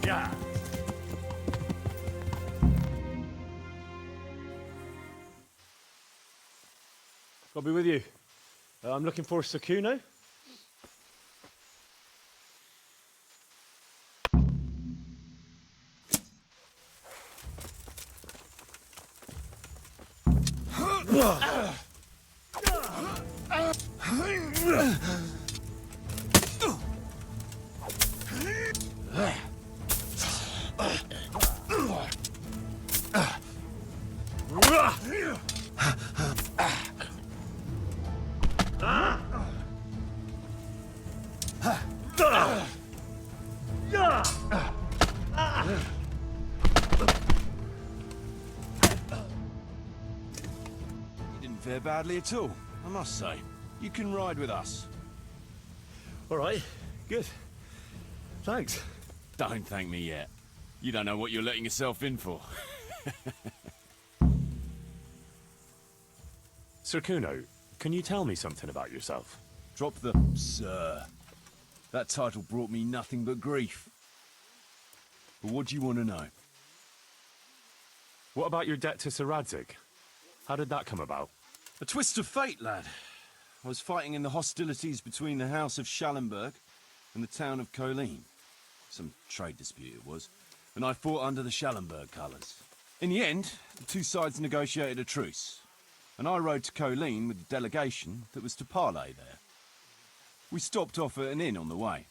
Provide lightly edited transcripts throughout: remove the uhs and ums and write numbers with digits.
Yeah. I'll be with you. I'm looking for Sakuno. Fare badly at all, I must say. You can ride with us. All right, good. Thanks. Don't thank me yet. You don't know what you're letting yourself in for. Sir Kuno, can you tell me something about yourself? Drop the sir. That title brought me nothing but grief. But what do you want to know? What about your debt to Sir Radzig? How did that come about? A twist of fate, lad. I was fighting in the hostilities between the House of Schallenberg and the town of Colleen. Some trade dispute it was, and I fought under the Schallenberg colours. In the end, the two sides negotiated a truce, and I rode to Colleen with the delegation that was to parley there. We stopped off at an inn on the way,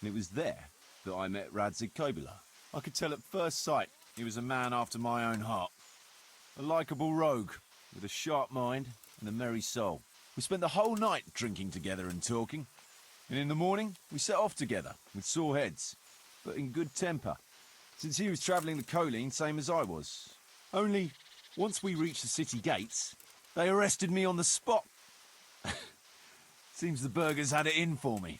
and it was there that I met Radzig Kobyla. I could tell at first sight he was a man after my own heart. A likeable rogue, with a sharp mind and a merry soul. We spent the whole night drinking together and talking, and in the morning we set off together, with sore heads, but in good temper, since he was travelling the Colleen same as I was. Only, once we reached the city gates, they arrested me on the spot. Seems the burghers had it in for me,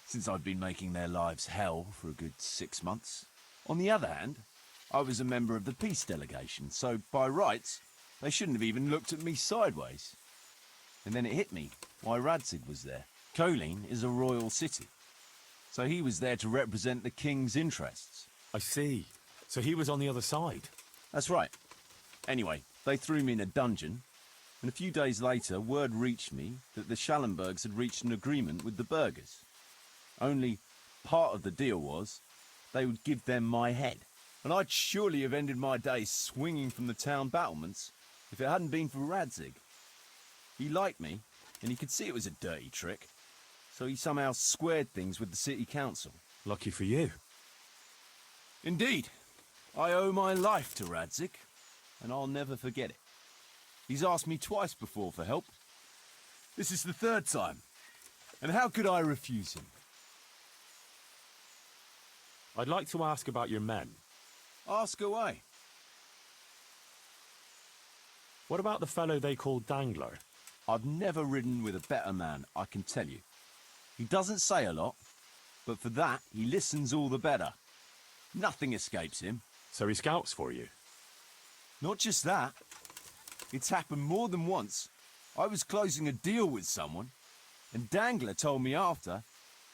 since I'd been making their lives hell for a good 6 months. On the other hand, I was a member of the peace delegation, so by rights, they shouldn't have even looked at me sideways. And then it hit me why Radzig was there. Colleen is a royal city, so he was there to represent the king's interests. I see. So he was on the other side. That's right. Anyway, they threw me in a dungeon, and a few days later word reached me that the Schallenbergs had reached an agreement with the burghers. Only part of the deal was they would give them my head. And I'd surely have ended my days swinging from the town battlements if it hadn't been for Radzig. He liked me, and he could see it was a dirty trick, so he somehow squared things with the city council. Lucky for you. Indeed. I owe my life to Radzig, and I'll never forget it. He's asked me twice before for help. This is the third time, and how could I refuse him? I'd like to ask about your men. Ask away. What about the fellow they call Dangler? I've never ridden with a better man, I can tell you. He doesn't say a lot, but for that, he listens all the better. Nothing escapes him. So he scouts for you? Not just that. It's happened more than once. I was closing a deal with someone, and Dangler told me after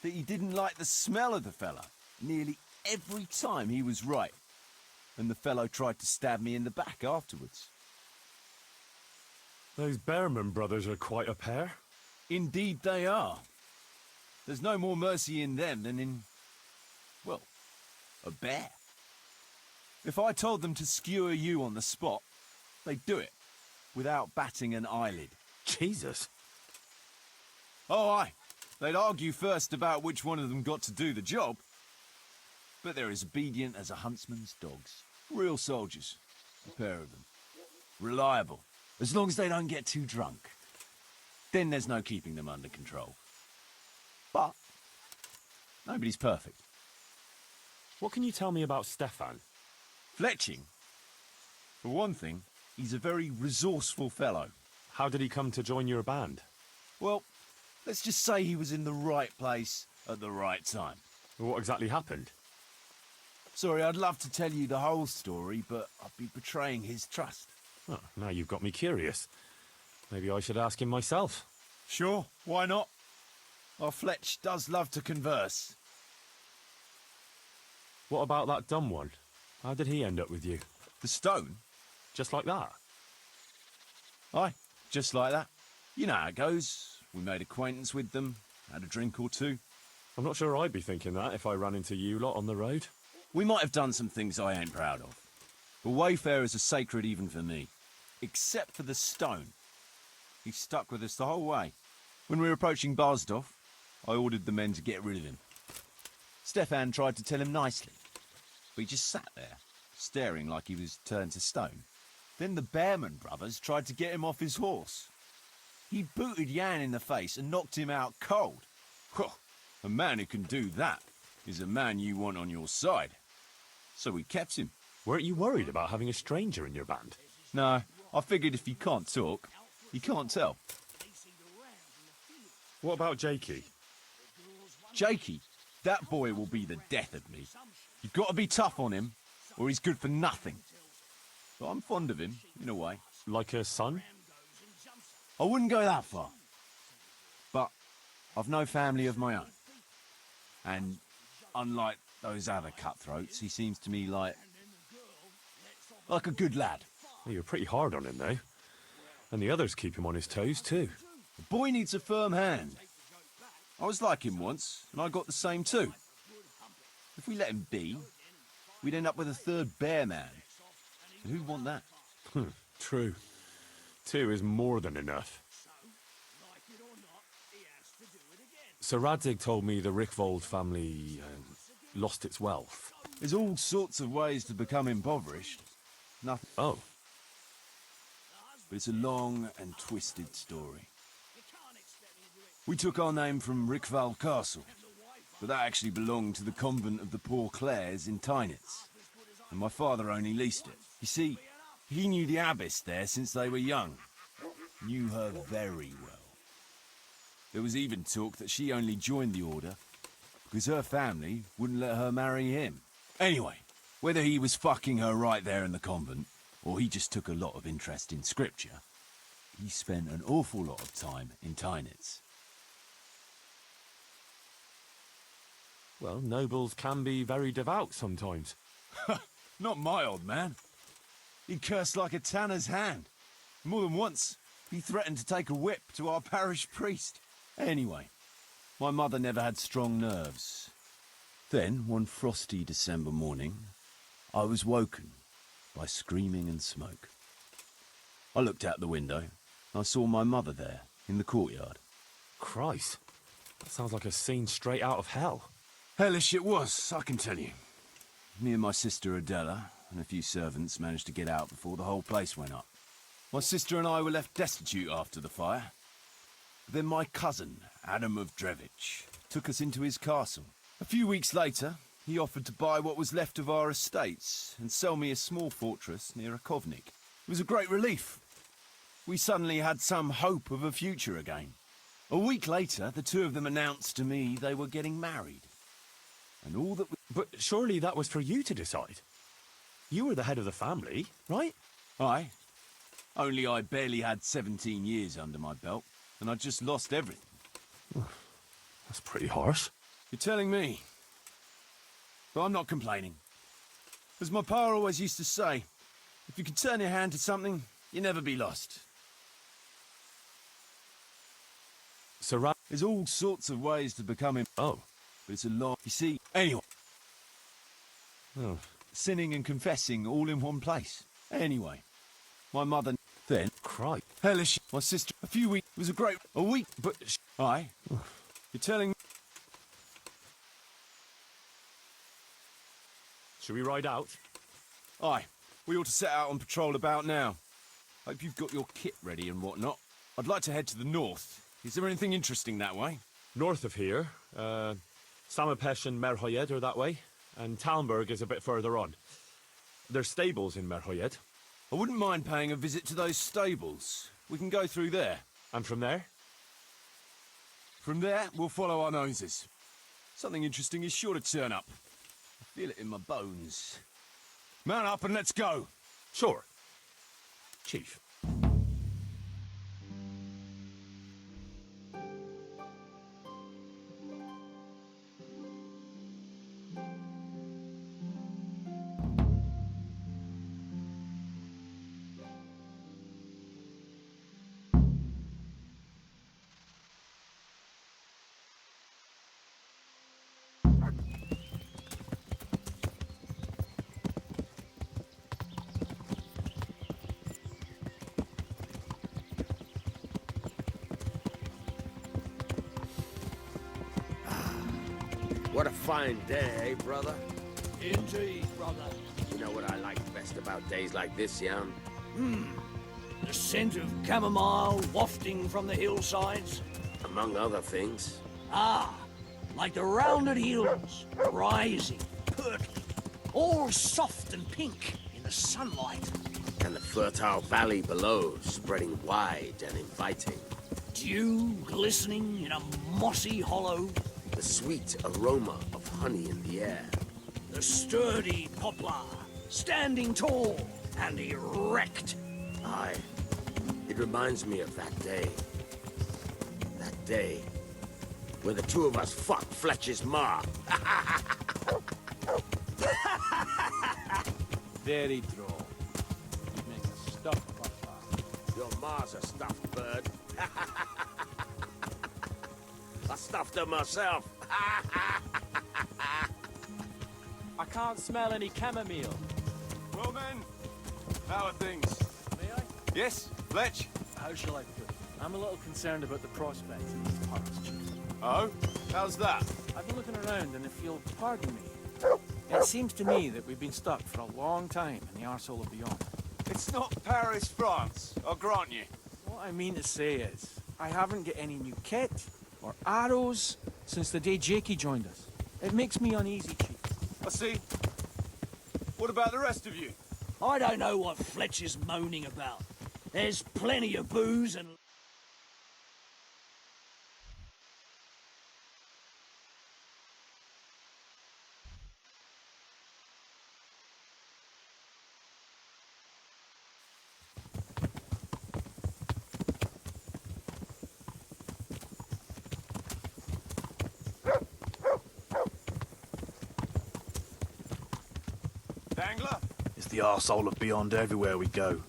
that he didn't like the smell of the fella nearly every time he was right. And the fellow tried to stab me in the back afterwards. Those Behrman brothers are quite a pair. Indeed they are. There's no more mercy in them than in, well, a bear. If I told them to skewer you on the spot, they'd do it, without batting an eyelid. Jesus. Oh, aye. They'd argue first about which one of them got to do the job. But they're as obedient as a huntsman's dogs. Real soldiers, a pair of them. Reliable, as long as they don't get too drunk. Then there's no keeping them under control. But nobody's perfect. What can you tell me about Stefan? Fletching. For one thing, he's a very resourceful fellow. How did he come to join your band? Well, let's just say he was in the right place at the right time. What exactly happened? Sorry, I'd love to tell you the whole story, but I'd be betraying his trust. Oh, now you've got me curious. Maybe I should ask him myself. Sure, why not? Our Fletch does love to converse. What about that dumb one? How did he end up with you? The stone? Just like that? Aye, just like that. You know how it goes. We made acquaintance with them, had a drink or two. I'm not sure I'd be thinking that if I ran into you lot on the road. We might have done some things I ain't proud of. But wayfarers are sacred even for me. Except for the stone. He stuck with us the whole way. When we were approaching Barsdorf, I ordered the men to get rid of him. Stefan tried to tell him nicely, but he just sat there, staring like he was turned to stone. Then the Bearman brothers tried to get him off his horse. He booted Jan in the face and knocked him out cold. A man who can do that is a man you want on your side. So we kept him. Weren't you worried about having a stranger in your band? No, I figured if you can't talk, you can't tell. What about Jakey? Jakey, that boy will be the death of me. You've got to be tough on him, or he's good for nothing. But I'm fond of him, in a way. Like a son? I wouldn't go that far. But I've no family of my own. And unlike those other cutthroats, he seems to me like a good lad. Well, you're pretty hard on him, though. And the others keep him on his toes, too. The boy needs a firm hand. I was like him once, and I got the same too. If we let him be, we'd end up with a third bear man. And who'd want that? True. 2 is more than enough. Sir Radzig told me the Rickvold family lost its wealth. There's all sorts of ways to become impoverished. Nothing. Oh. But it's a long and twisted story. We took our name from Rickval Castle, but that actually belonged to the convent of the Poor Clares in Tynitz, and my father only leased it. You see, he knew the abbess there since they were young. Knew her very well. There was even talk that she only joined the order because her family wouldn't let her marry him. Anyway, whether he was fucking her right there in the convent, or he just took a lot of interest in scripture, he spent an awful lot of time in Tynitz. Well, nobles can be very devout sometimes. Not my old man. He cursed like a tanner's hand. More than once, he threatened to take a whip to our parish priest. Anyway, my mother never had strong nerves. Then, one frosty December morning, I was woken by screaming and smoke. I looked out the window, and I saw my mother there, in the courtyard. Christ, that sounds like a scene straight out of hell. Hellish it was, I can tell you. Me and my sister Adela and a few servants managed to get out before the whole place went up. My sister and I were left destitute after the fire. Then my cousin, Adam of Drevich, took us into his castle. A few weeks later, he offered to buy what was left of our estates and sell me a small fortress near a Kovnik. It was a great relief. We suddenly had some hope of a future again. A week later, the two of them announced to me they were getting married. And all that... But surely that was for you to decide. You were the head of the family, right? Aye. Only I barely had 17 years under my belt, and I'd just lost everything. That's pretty harsh. You're telling me. But I'm not complaining. As my pa always used to say, if you can turn your hand to something, you'll never be lost. Sir There's all sorts of ways to become him. Oh. But it's a long... You see, anyway. Oh. Sinning and confessing all in one place. Anyway, my mother... Then... Christ. Hellish. My sister... A few weeks... It was a great... A week... But... Aye. You're telling me... Should we ride out? Aye. We ought to set out on patrol about now. Hope you've got your kit ready and whatnot. I'd like to head to the north. Is there anything interesting that way? North of here, Samapesh and Merhoyed are that way, and Talmberg is a bit further on. There's stables in Merhoyed. I wouldn't mind paying a visit to those stables. We can go through there. And from there? From there, we'll follow our noses. Something interesting is sure to turn up. I feel it in my bones. Mount up and let's go. Sure. Chief. What a fine day, eh, brother? Indeed, brother. You know what I like best about days like this, Jan? The scent of chamomile wafting from the hillsides. Among other things. Ah, like the rounded hills, rising, perky, all soft and pink in the sunlight. And the fertile valley below, spreading wide and inviting. Dew glistening in a mossy hollow. The sweet aroma of honey in the air. The sturdy poplar, standing tall and erect. Aye. It reminds me of that day. That day when the two of us fucked Fletcher's ma. Very droll. You make a stuffed papa. Your ma's a stuffed bird. I stuffed her myself. I can't smell any chamomile. Well then, how are things? May I? Yes, Fletch? How shall I put it? I'm a little concerned about the prospects in these parts, Chief. Oh? How's that? I've been looking around, and if you'll pardon me, it seems to me that we've been stuck for a long time in the arsehole of beyond. It's not Paris, France, I'll grant you. What I mean to say is, I haven't got any new kit or arrows since the day Jakey joined us. It makes me uneasy, Chief. I see. What about the rest of you? I don't know what Fletch is moaning about. There's plenty of booze and... Dangler? It's the arsehole of beyond everywhere we go.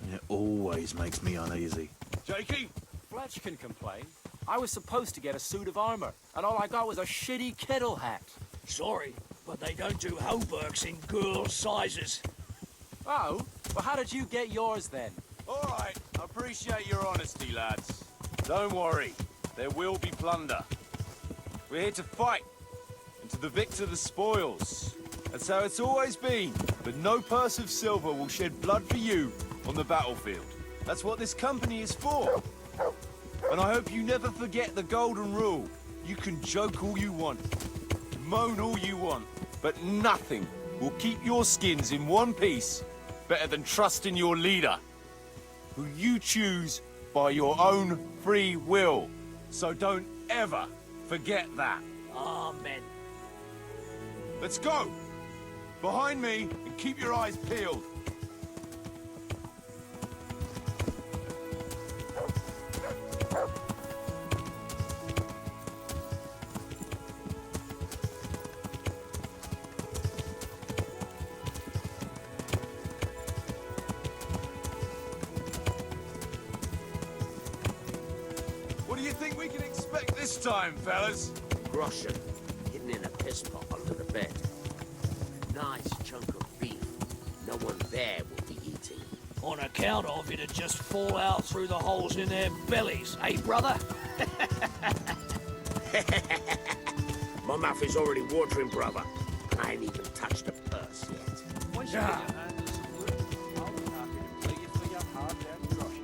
And it always makes me uneasy. Jakey? Fletch can complain. I was supposed to get a suit of armor, and all I got was a shitty kettle hat. Sorry, but they don't do hauberks in girls' sizes. Oh? Well, how did you get yours then? All right, I appreciate your honesty, lads. Don't worry, there will be plunder. We're here to fight, and to the victor the spoils. That's how it's always been, but no purse of silver will shed blood for you on the battlefield. That's what this company is for. And I hope you never forget the golden rule. You can joke all you want, moan all you want, but nothing will keep your skins in one piece better than trusting your leader, who you choose by your own free will. So don't ever forget that. Amen. Let's go! Behind me, and keep your eyes peeled. What do you think we can expect this time, fellas? Groschen, hidden in a piss pot under the bed. A nice chunk of beef no one there will be eating. On account of it'd just fall out through the holes in their bellies, eh, brother? My mouth is already watering, brother. And I ain't even touched the purse yet. Once you Yeah. get your hand on some wood, I'll be happy to play you for your hard-earned brush.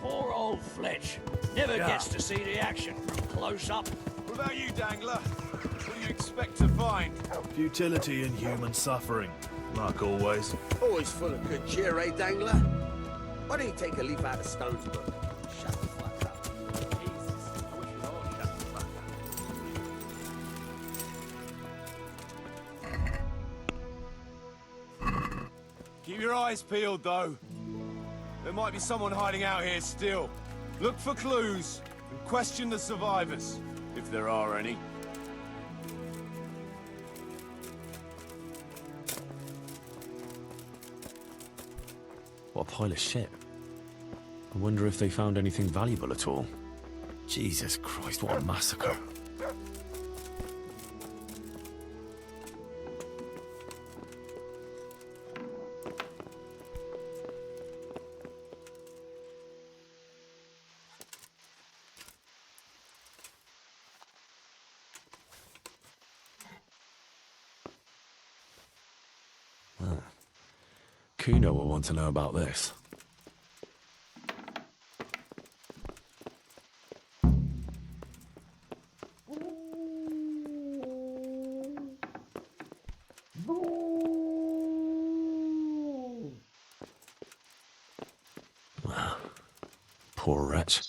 Poor old Fletch. Never gets to see the action from close up. What about you, Dangler? What do you expect to find? Futility and human suffering, like always. Always full of good cheer, eh, Dangler? Why don't you take a leaf out of Stone's book? Shut the fuck up. Jesus, I wish we'd all shut the fuck up. Keep your eyes peeled, though. There might be someone hiding out here still. Look for clues and question the survivors, if there are any. What a pile of shit. I wonder if they found anything valuable at all. Jesus Christ, what a massacre. Kuno will want to know about this. Poor wretch.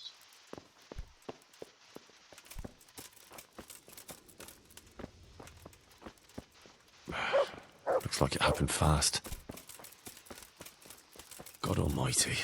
Looks like it happened fast. God almighty.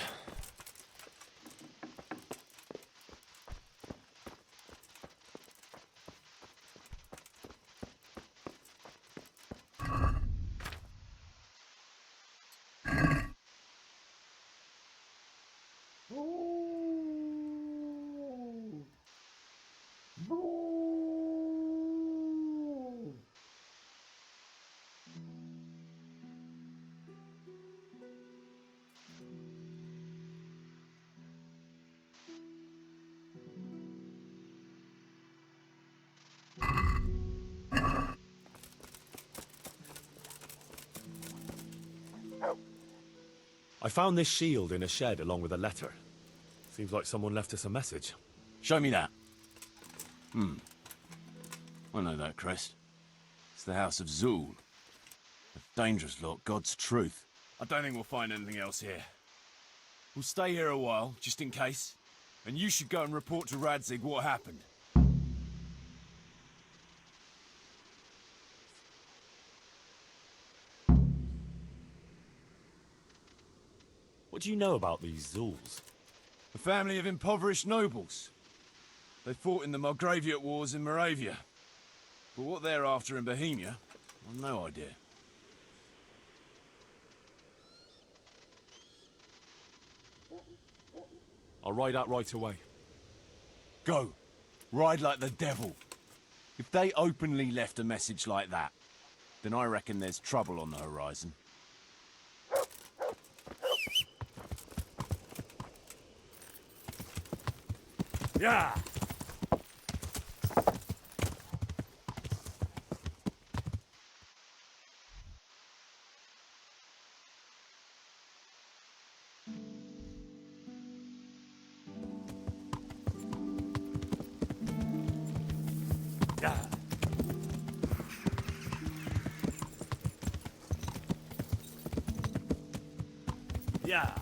I found this shield in a shed along with a letter. Seems like someone left us a message. Show me that. I know that crest. It's the House of Zool. A dangerous lot, God's truth. I don't think we'll find anything else here. We'll stay here a while, just in case. And you should go and report to Radzig what happened. What do you know about these Zools? A family of impoverished nobles. They fought in the Margraviate Wars in Moravia. But what they're after in Bohemia, I've no idea. I'll ride out right away. Go. Ride like the devil. If they openly left a message like that, then I reckon there's trouble on the horizon. Yeah! Yeah! Yeah!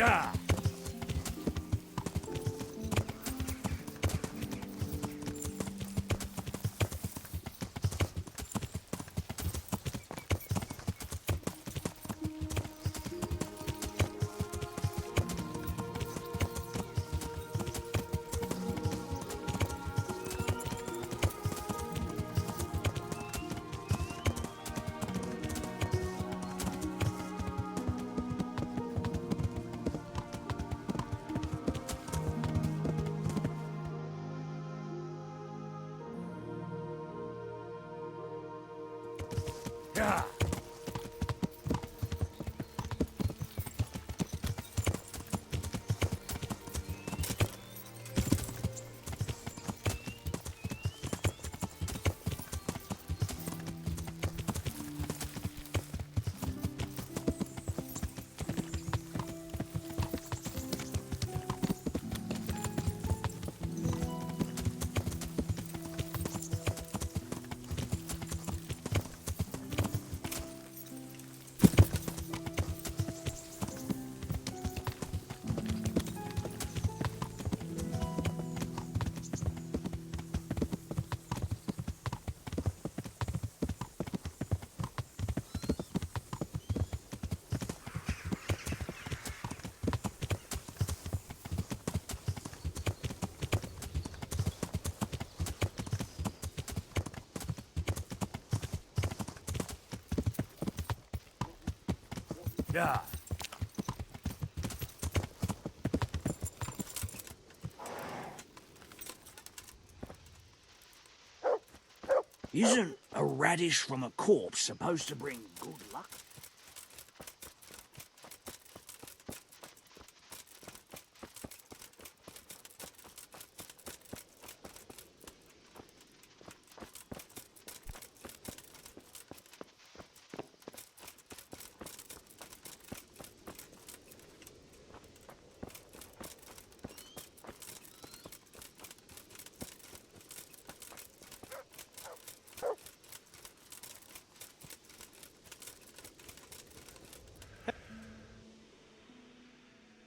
Yeah. Yeah. Yeah. Isn't a radish from a corpse supposed to bring good luck?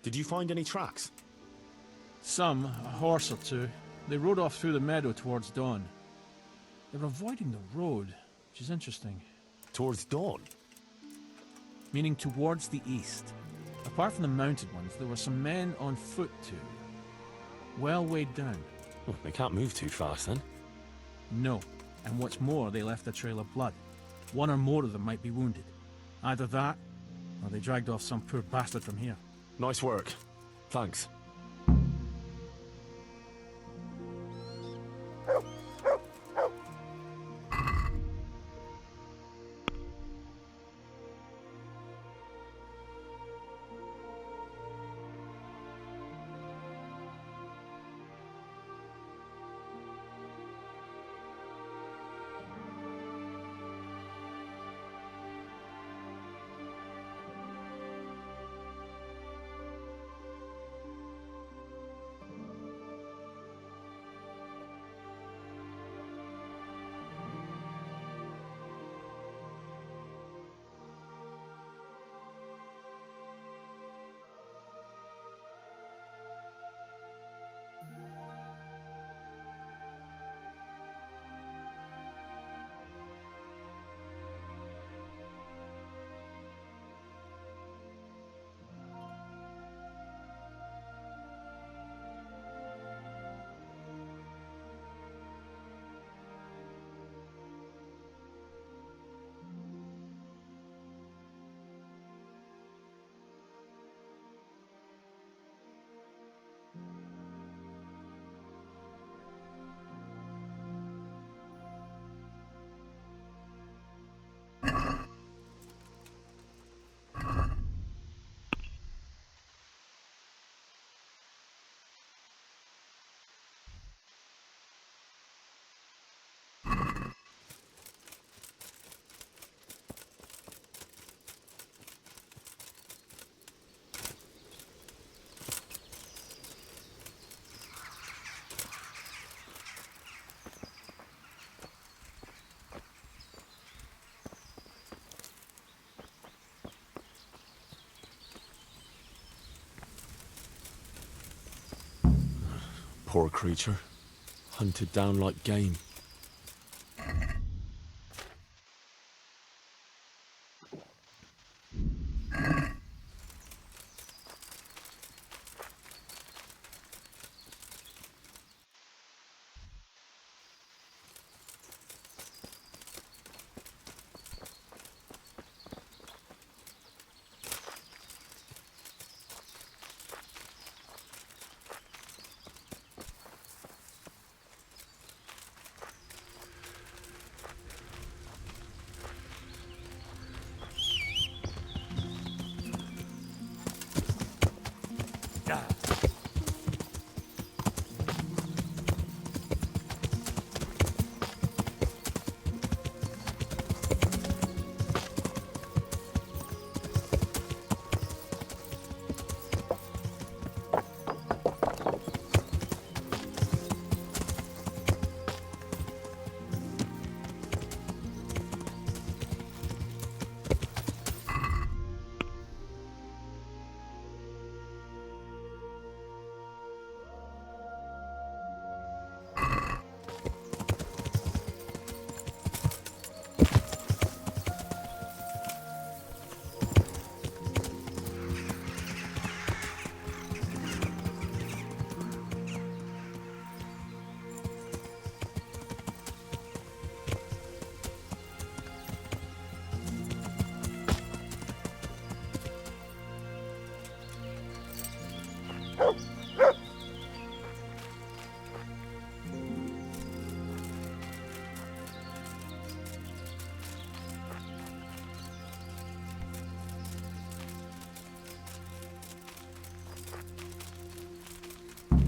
Did you find any tracks? Some, a horse or two. They rode off through the meadow towards dawn. They were avoiding the road, which is interesting. Towards dawn? Meaning towards the east. Apart from the mounted ones, there were some men on foot too. Well weighed down. Well, they can't move too fast then. No. And what's more, they left a trail of blood. One or more of them might be wounded. Either that, or they dragged off some poor bastard from here. Nice work. Thanks. poor creature. Hunted down like game.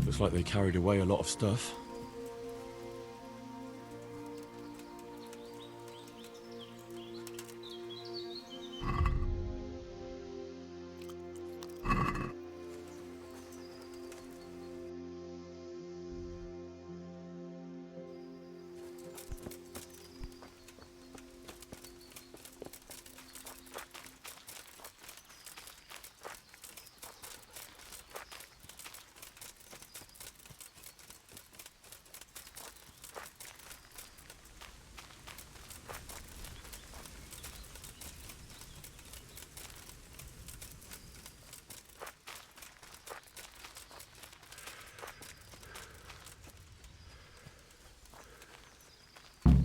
Looks like they carried away a lot of stuff.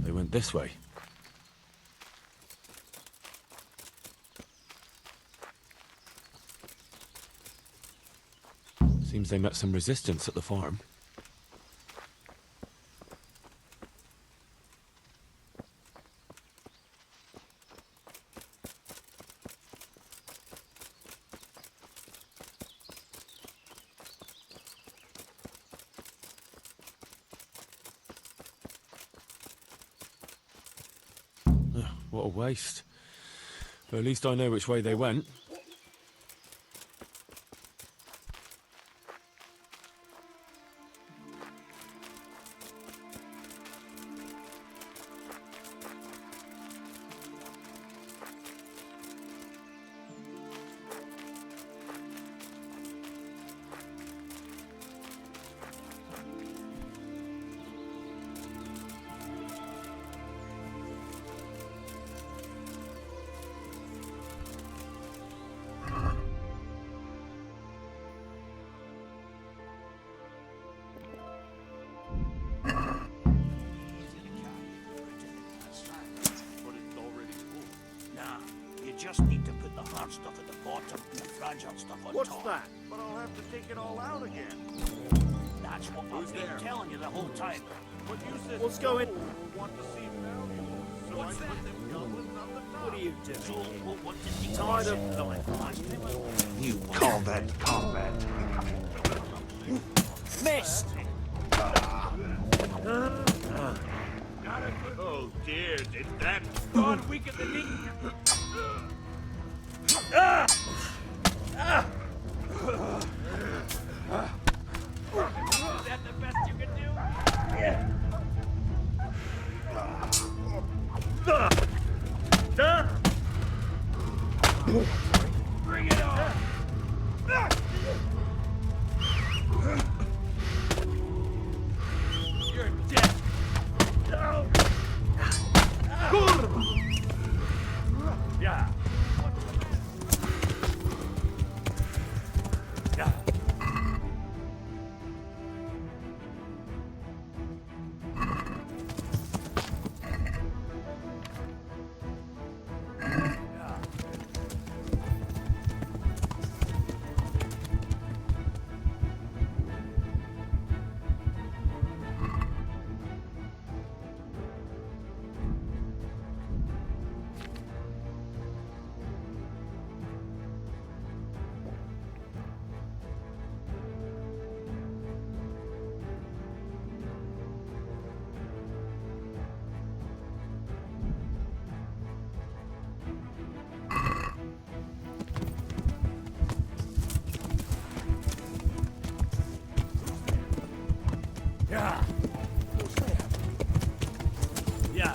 They went this way. Seems they met some resistance at the farm. What a waste. But at least I know which way they went. Just need to put the hard stuff at the bottom and the fragile stuff on What's top. that? But I'll have to take it all out again. That's what I've been telling you the whole time. But you said What's going- will want to see valuables, so I put them goblins on the top. What are you doing? So, what did you Tired say? of lying. You combat. Missed! Oh dear, did that? God, weaker than me. Is that the best you can do? Bring it on! Yeah. Who's there? Yeah.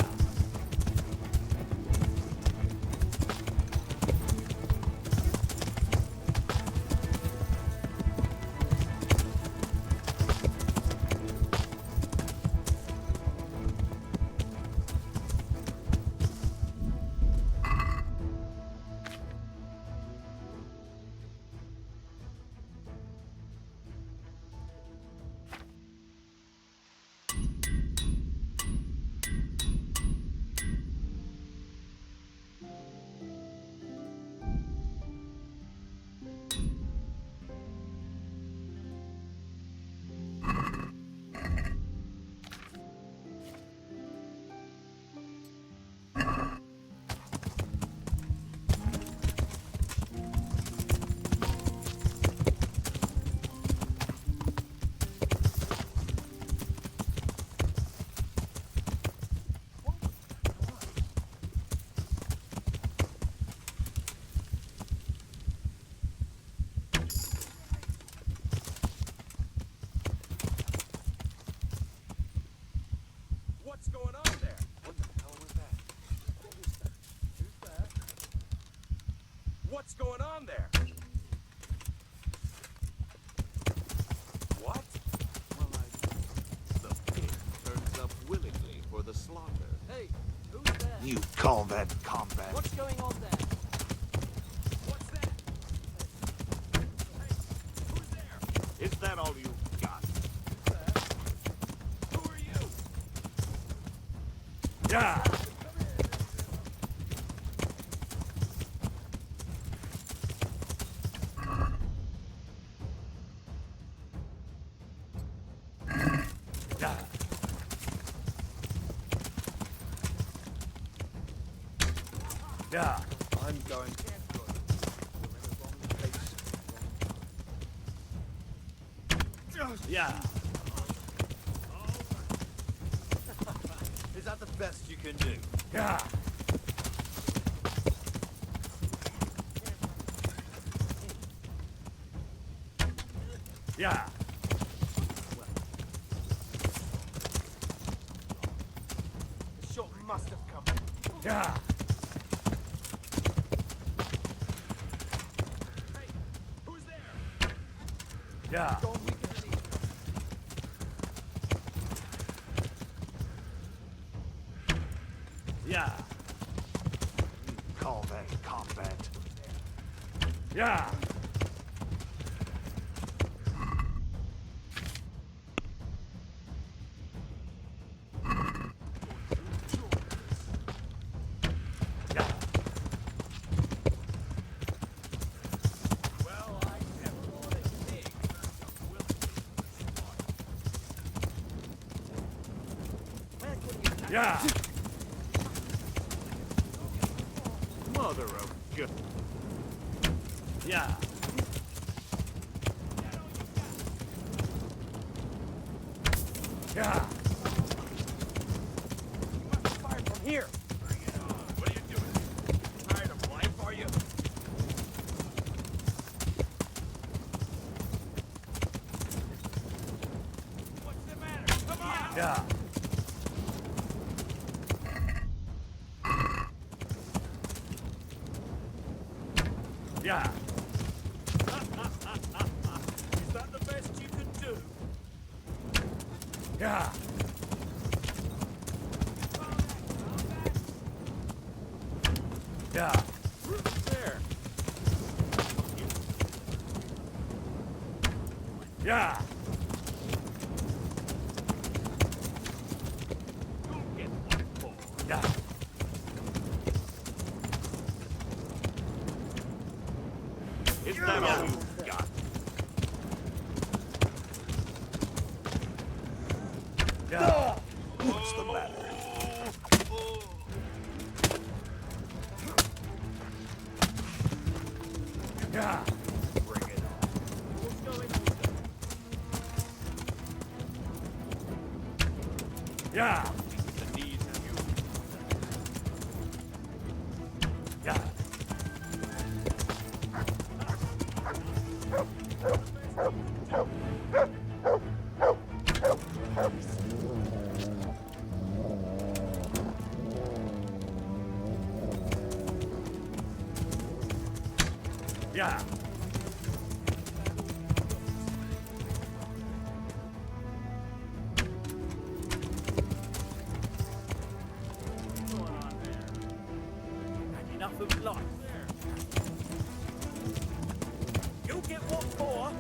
What's going on there? What the hell was that? Who's that? What's going on there? What? Well, the pig turns up willingly for the slaughter. Hey, who's there? You call that combat? What's going on there? What's that? Hey, who's there? Is that all you got? Who are you? Yeah. Yeah. Yeah. I'm going. Yeah. Is that the best you can do? Yeah. Yeah. The shot must have come. Yeah. Hey, who's there? Yeah. Don't we can see. Yeah. Call that combat? Yeah. Yeah. Well, I never want a pig. Yeah. Mother of God. Yeah. Yeah. You must have fired from here. What are you doing? Tired of life, are you? What's the matter? Come on! Yeah. Yeah. Is that the best you can do? Yeah. Yeah. There. Yeah. You'll get one more. Yeah. Is that all you got? Yeah. What's the matter? Yeah. Bring it on. What's going on? Yeah. The knees of you. Yeah. Yeah. Enough of life. You'll get what for?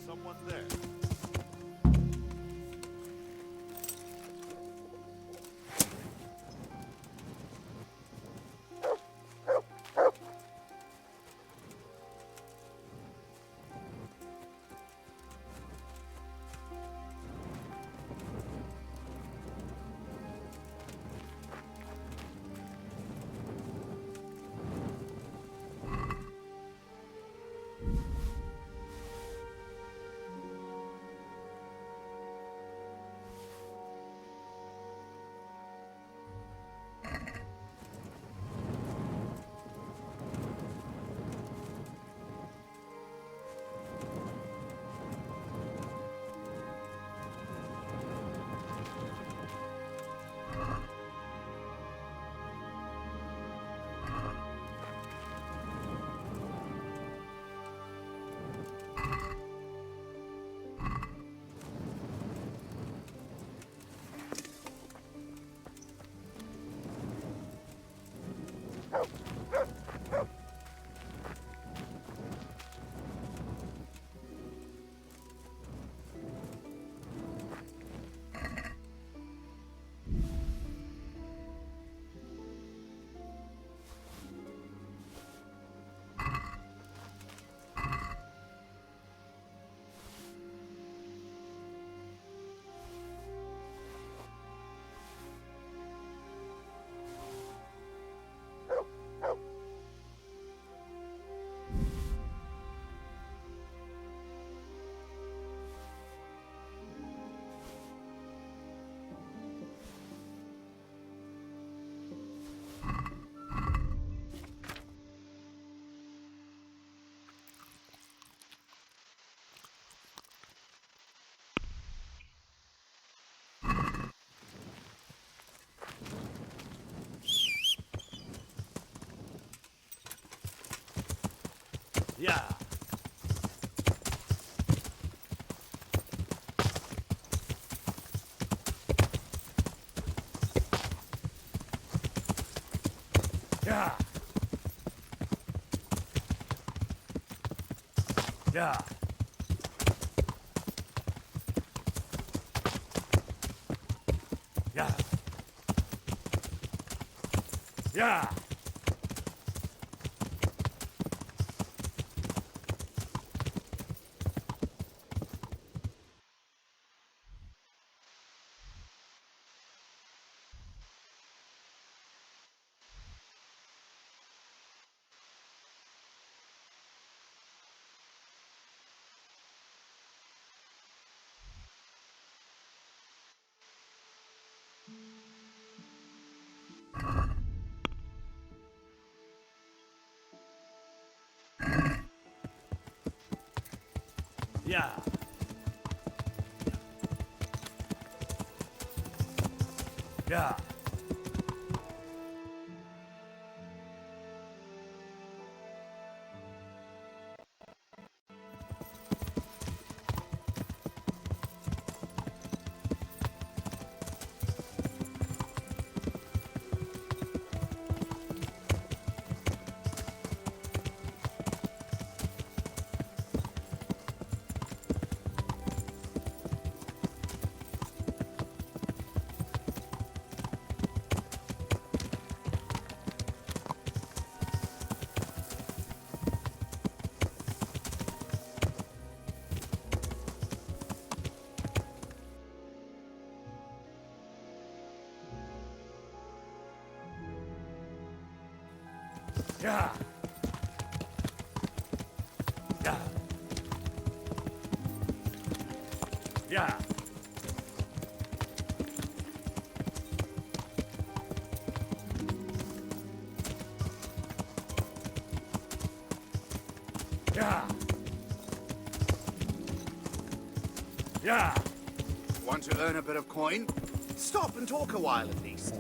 Someone there. Yeah. Yeah. Yeah. Yeah. Yeah. Yeah. Yeah. Yeah. Yeah. Yeah. Yeah. Yeah. Want to earn a bit of coin? Stop and talk a while at least.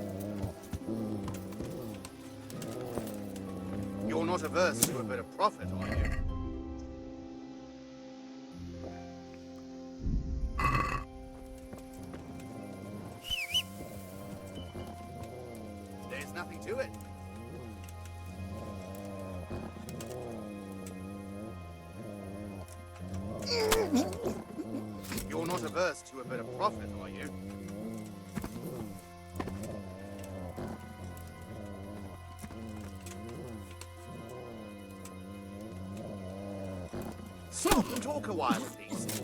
You're not averse to a bit of profit, are you? There's nothing to it. You're not averse to a bit of profit, are you? Stop and talk a while at least.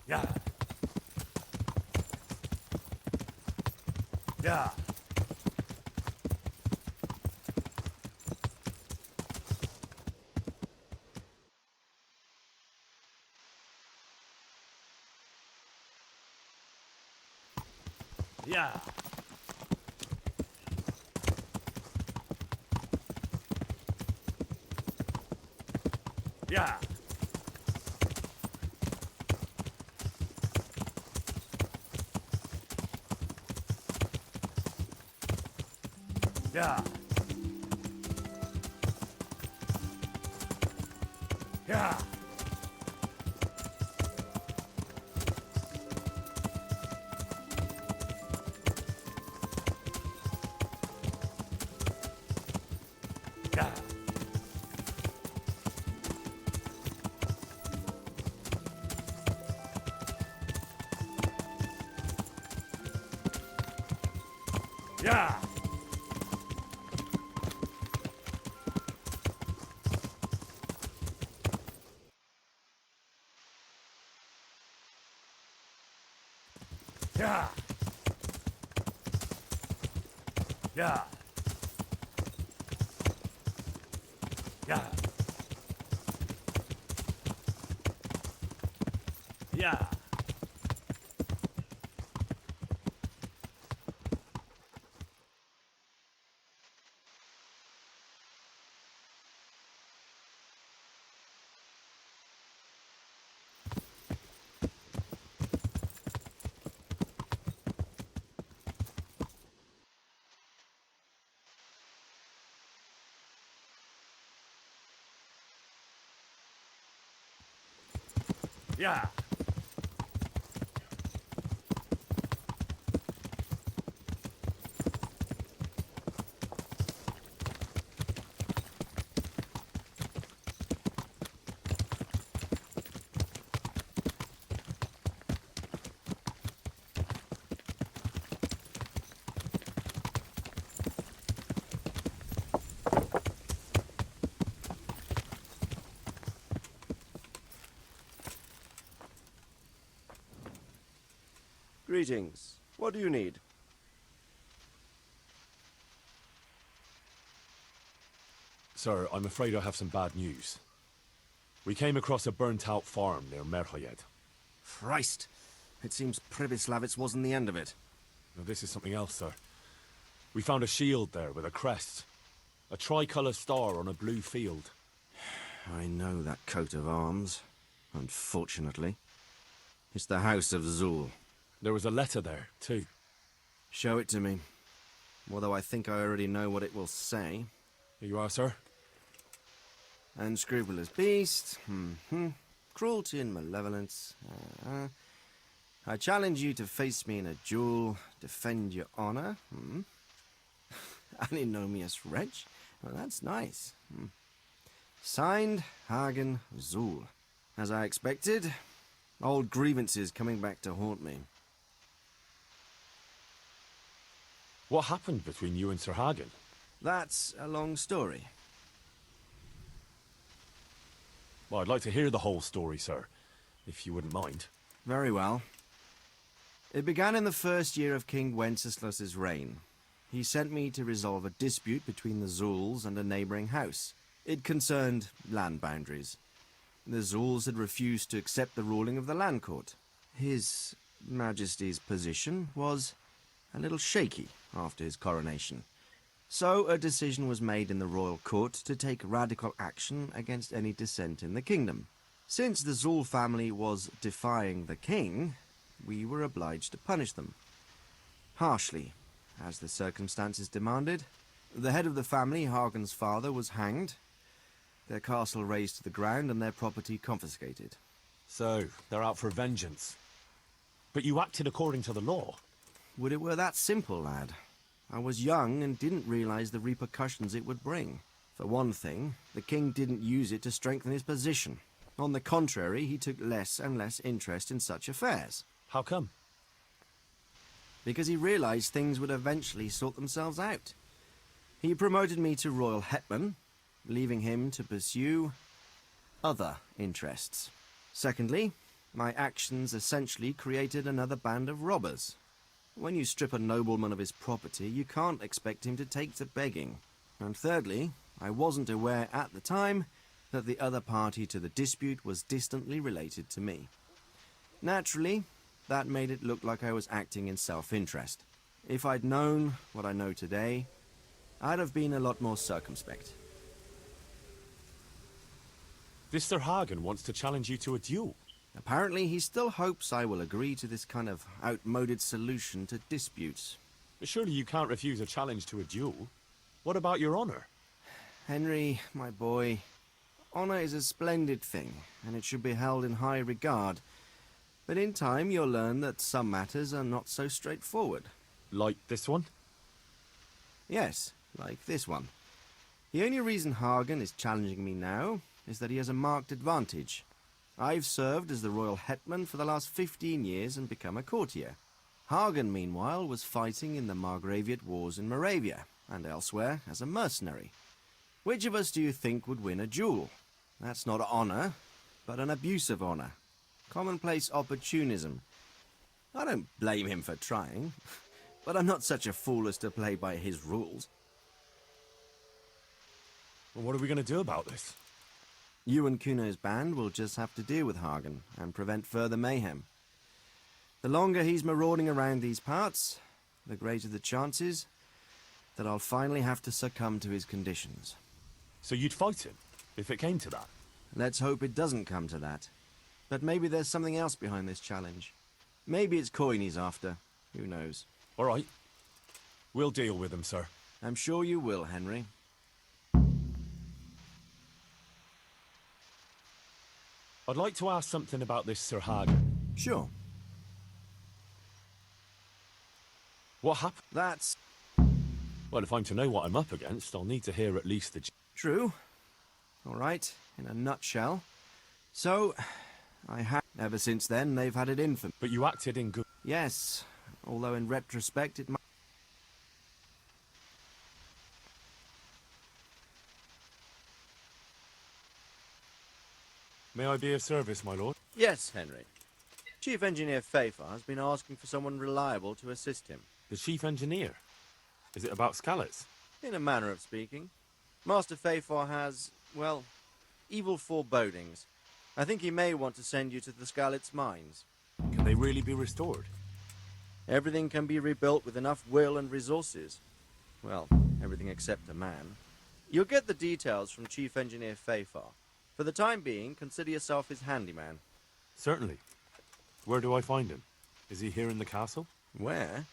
Yeah. Yeah. Yeah. Yeah. Yeah. Yeah. Yeah. Yeah. Yeah. Yeah. Yeah. Yeah. Yeah. Greetings. What do you need? Sir, I'm afraid I have some bad news. We came across a burnt-out farm near Merhoyed. Christ. It seems Privislavitz wasn't the end of it. Now, this is something else, sir. We found a shield there with a crest. A tricolour star on a blue field. I know that coat of arms, unfortunately. It's the House of Zul. There was a letter there, too. Show it to me. Although I think I already know what it will say. Here you are, sir. Unscrupulous beast. Cruelty and malevolence. I challenge you to face me in a duel. Defend your honor. Antinomious wretch. Well, that's nice. Signed, Hagen Zul. As I expected, old grievances coming back to haunt me. What happened between you and Sir Hagen? That's a long story. Well, I'd like to hear the whole story, sir, if you wouldn't mind. Very well. It began in the first year of King Wenceslas's reign. He sent me to resolve a dispute between the Zuls and a neighbouring house. It concerned land boundaries. The Zuls had refused to accept the ruling of the land court. His Majesty's position was a little shaky after his coronation. So a decision was made in the royal court to take radical action against any dissent in the kingdom. Since the Zul family was defying the king, we were obliged to punish them. Harshly, as the circumstances demanded. The head of the family, Hagen's father, was hanged, their castle razed to the ground and their property confiscated. So, they're out for vengeance. But you acted according to the law. Would it were that simple, lad. I was young and didn't realize the repercussions it would bring. For one thing, the king didn't use it to strengthen his position. On the contrary, he took less and less interest in such affairs. How come? Because he realized things would eventually sort themselves out. He promoted me to royal hetman, leaving him to pursue other interests. Secondly, My actions essentially created another band of robbers. When you strip a nobleman of his property, you can't expect him to take to begging. And thirdly, I wasn't aware at the time that the other party to the dispute was distantly related to me. Naturally, that made it look like I was acting in self-interest. If I'd known what I know today, I'd have been a lot more circumspect. This Sir Hagen wants to challenge you to a duel. Apparently, he still hopes I will agree to this kind of outmoded solution to disputes. But surely you can't refuse a challenge to a duel. What about your honor? Henry, my boy, honor is a splendid thing, and it should be held in high regard. But in time, you'll learn that some matters are not so straightforward. Like this one? Yes, like this one. The only reason Hagen is challenging me now is that he has a marked advantage. I've served as the royal hetman for the last 15 years and become a courtier. Hagen, meanwhile, was fighting in the Margraviate Wars in Moravia and elsewhere as a mercenary. Which of us do you think would win a duel? That's not honor, but an abuse of honor. Commonplace opportunism. I don't blame him for trying, but I'm not such a fool as to play by his rules. Well, what are we going to do about this? You and Kuno's band will just have to deal with Hagen and prevent further mayhem. The longer he's marauding around these parts, the greater the chances that I'll finally have to succumb to his conditions. So you'd fight him, if it came to that? Let's hope it doesn't come to that. But maybe there's something else behind this challenge. Maybe it's coin he's after. Who knows? All right. We'll deal with him, sir. I'm sure you will, Henry. I'd like to ask something about this Sir Hagen. Sure. What happened? That's Well, if I'm to know what I'm up against, I'll need to hear at least the... true. All right, in a nutshell. So, I have... Ever since then, they've had it in for me. But you acted in good... Yes, although in retrospect it might... May I be of service, my lord? Yes, Henry. Chief Engineer Fafar has been asking for someone reliable to assist him. The chief engineer? Is it about Scalets? In a manner of speaking. Master Fafar has, well, evil forebodings. I think he may want to send you to the Scalets mines. Can they really be restored? Everything can be rebuilt with enough will and resources. Well, everything except a man. You'll get the details from Chief Engineer Fafar. For the time being, consider yourself his handyman. Certainly. Where do I find him? Is he here in the castle? Where?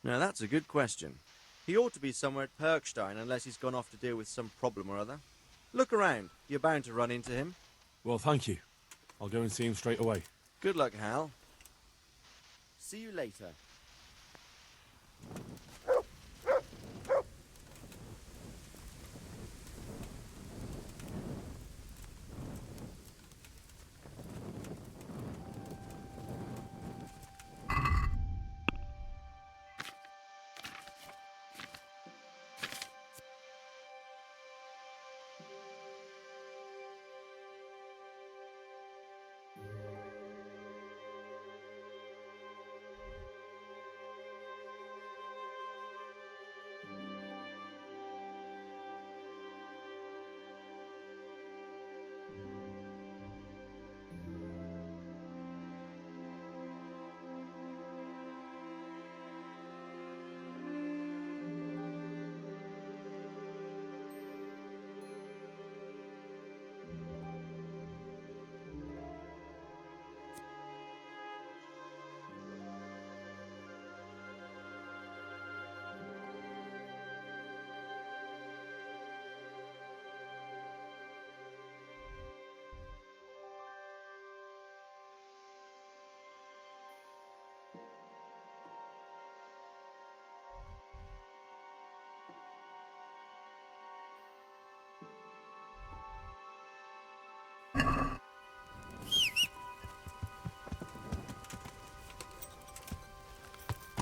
Now that's a good question. He ought to be somewhere at Perkstein unless he's gone off to deal with some problem or other. Look around. You're bound to run into him. Well, thank you. I'll go and see him straight away. Good luck, Hal. See you later.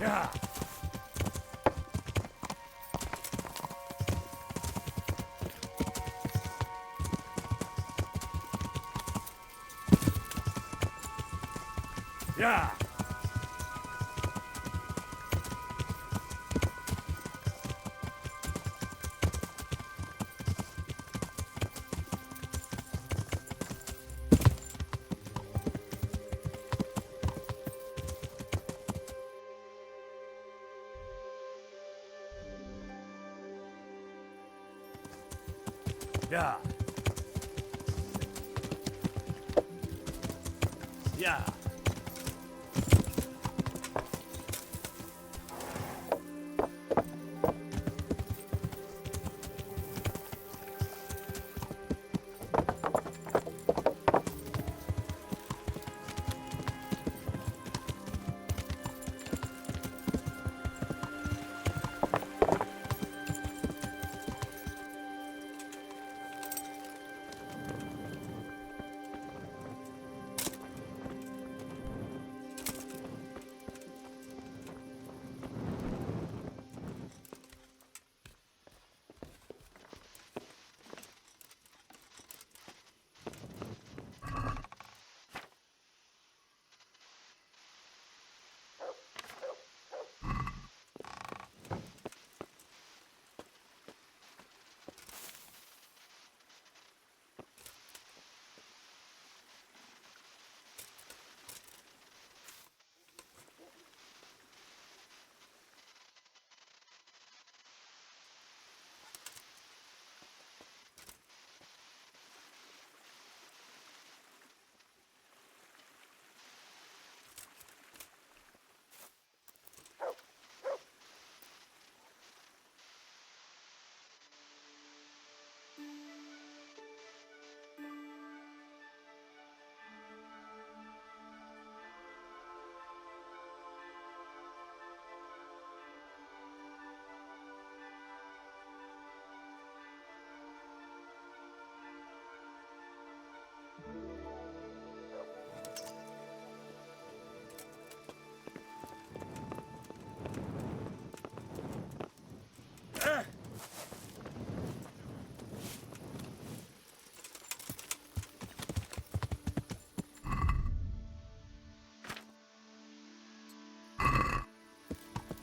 Yeah. Yeah. Yeah. Yeah.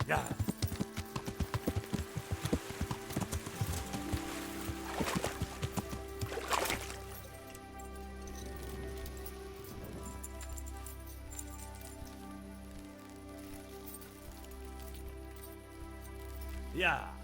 Yeah. Yeah.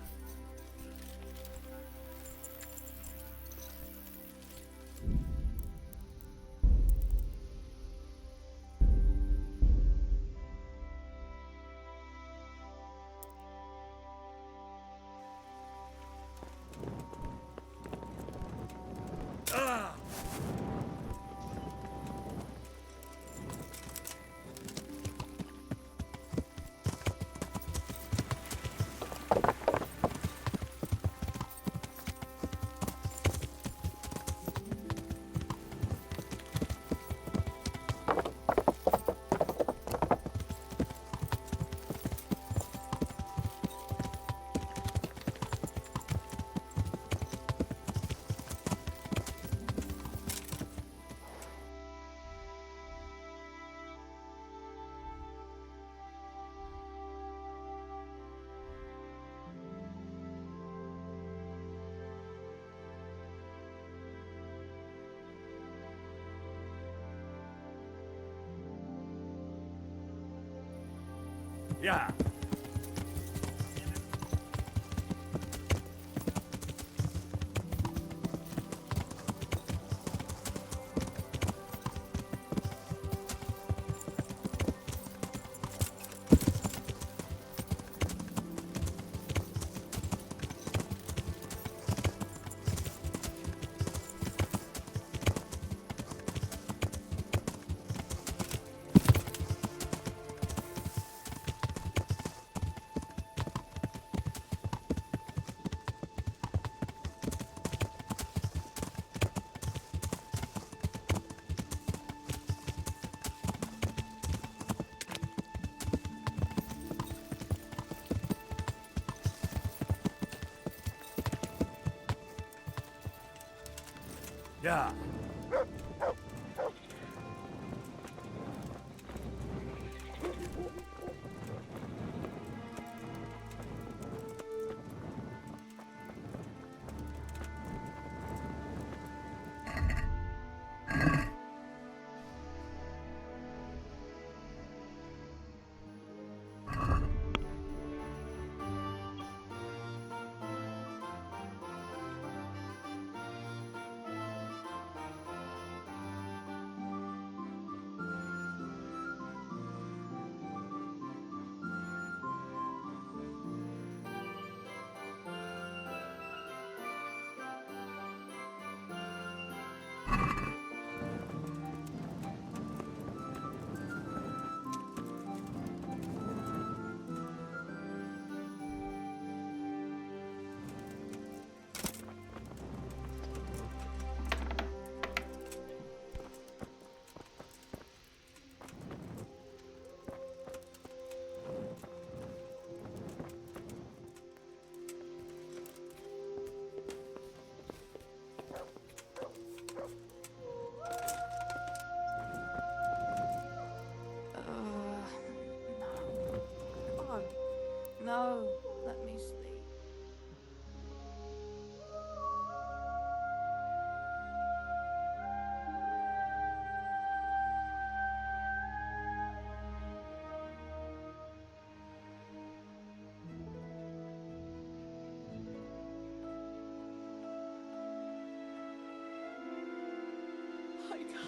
Yeah. Yeah.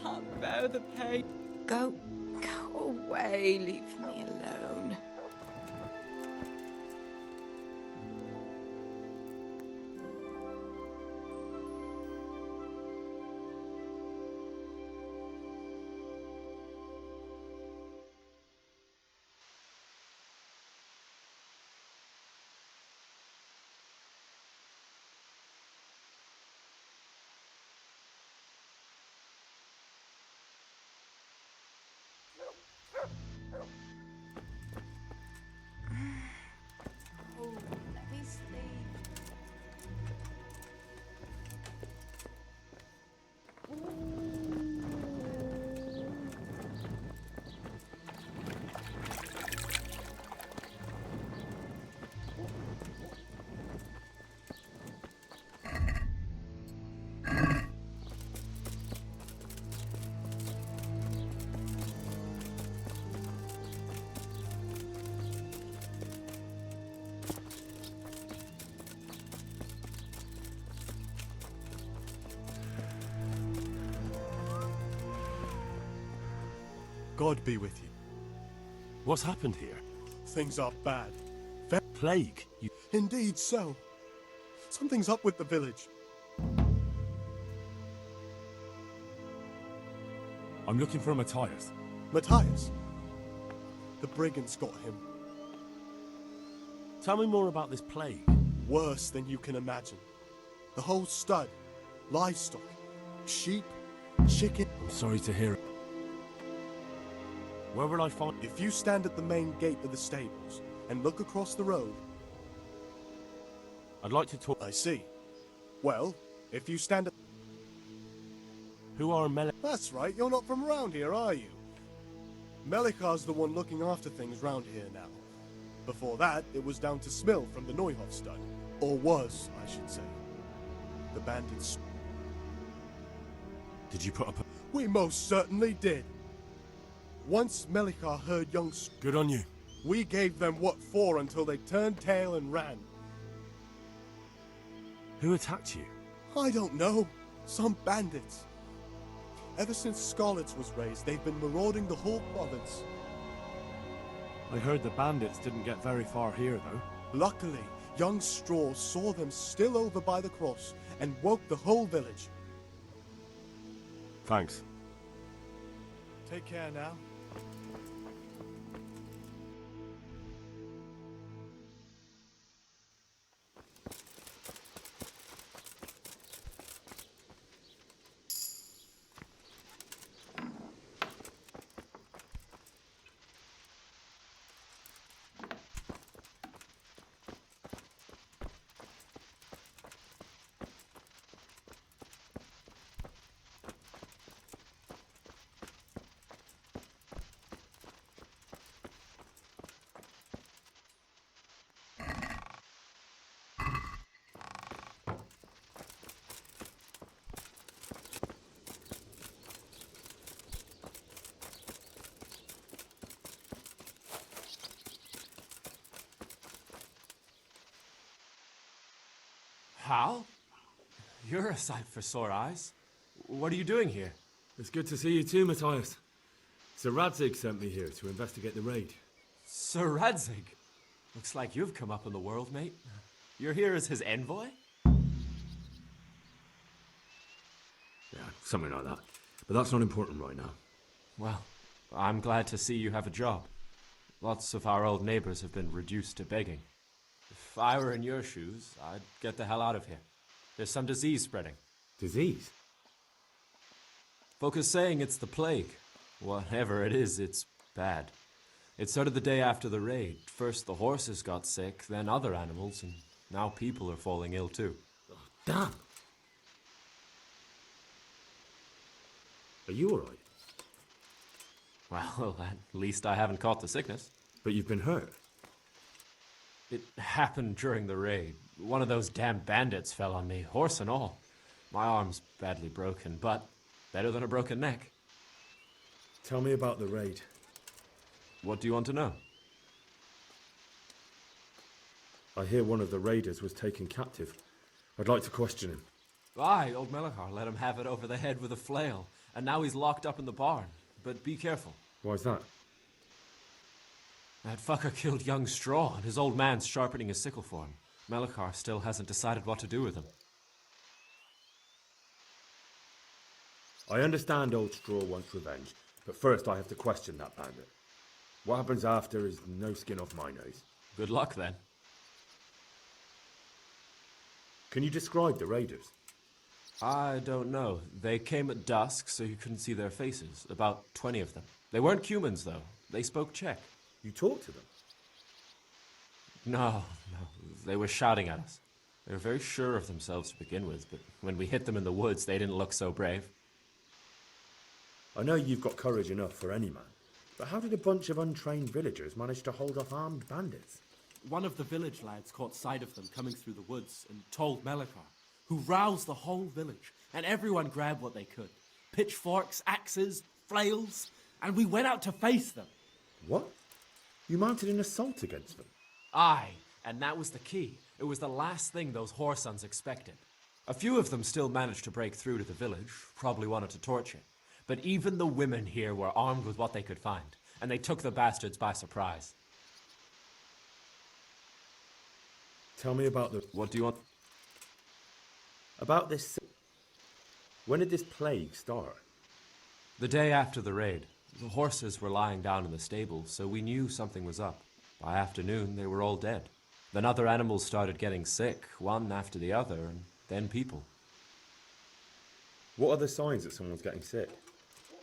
can't bear the pain. Go away. Leave me alone. Oh, let me sleep. God be with you. What's happened here? Things are bad. Plague? Indeed so. Something's up with the village. I'm looking for Matthias. Matthias? The brigands got him. Tell me more about this plague. Worse than you can imagine. The whole stud, livestock, sheep, chicken. I'm sorry to hear it. Where will I find... If you stand at the main gate of the stables and look across the road... I'd like to talk... I see. Well, if you stand at... Who are That's right, you're not from around here, are you? Melikar's the one looking after things round here now. Before that, it was down to Smill from the Neuhof stud. Or was, I should say. The bandits... Did you put up a... We most certainly did. Once Melikar heard young... Good on you. We gave them what for until they turned tail and ran. Who attacked you? I don't know. Some bandits. Ever since Scarlet's was raised, they've been marauding the whole province. I heard the bandits didn't get very far here, though. Luckily, young Straw saw them still over by the cross and woke the whole village. Thanks. Take care now. Hal? You're a sight for sore eyes. What are you doing here? It's good to see you too, Matthias. Sir Radzig sent me here to investigate the raid. Sir Radzig? Looks like you've come up in the world, mate. You're here as his envoy? Yeah, something like that. But that's not important right now. Well, I'm glad to see you have a job. Lots of our old neighbors have been reduced to begging. If I were in your shoes, I'd get the hell out of here. There's some disease spreading. Disease? Folk are saying it's the plague. Whatever it is, it's bad. It started the day after the raid. First the horses got sick, then other animals, and now people are falling ill too. Oh, damn! Are you alright? Well, at least I haven't caught the sickness. But you've been hurt? It happened during the raid. One of those damn bandits fell on me, horse and all. My arm's badly broken, but better than a broken neck. Tell me about the raid. What do you want to know? I hear one of the raiders was taken captive. I'd like to question him. Aye, old Melikar let him have it over the head with a flail. and now he's locked up in the barn. But be careful. Why's that? That fucker killed young Straw, and his old man's sharpening his sickle for him. Melikar still hasn't decided what to do with him. I understand old Straw wants revenge, but first I have to question that bandit. What happens after is no skin off my nose. Good luck, then. Can you describe the raiders? I don't know. They came at dusk, so you couldn't see their faces. About 20 of them. They weren't humans, though. They spoke Czech. You talked to them? No. They were shouting at us. They were very sure of themselves to begin with, but when we hit them in the woods, they didn't look so brave. I know you've got courage enough for any man, but how did a bunch of untrained villagers manage to hold off armed bandits? One of the village lads caught sight of them coming through the woods and told Melikar, who roused the whole village, and everyone grabbed what they could. Pitchforks, axes, flails, and we went out to face them. What? You mounted an assault against them? Aye, and that was the key. It was the last thing those whoresons expected. A few of them still managed to break through to the village, probably wanted to torch it. But even the women here were armed with what they could find, and they took the bastards by surprise. Tell me about the... What do you want? About this... When did this plague start? The day after the raid. The horses were lying down in the stable, so we knew something was up. By afternoon, they were all dead. Then other animals started getting sick, one after the other, and then people. What are the signs that someone's getting sick?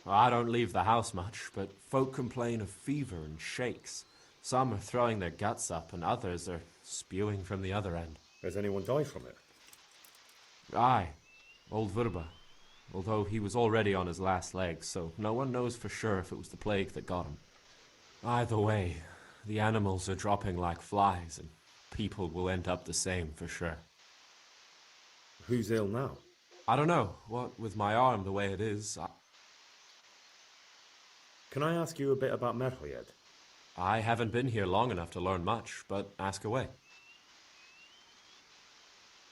I don't leave the house much, but folk complain of fever and shakes. Some are throwing their guts up, and others are spewing from the other end. Has anyone died from it? Aye, old Verba. Although he was already on his last legs, so no one knows for sure if it was the plague that got him. Either way, the animals are dropping like flies, and people will end up the same for sure. Who's ill now? I don't know. What with my arm the way it is, Can I ask you a bit about Merhoyed? I haven't been here long enough to learn much, but ask away.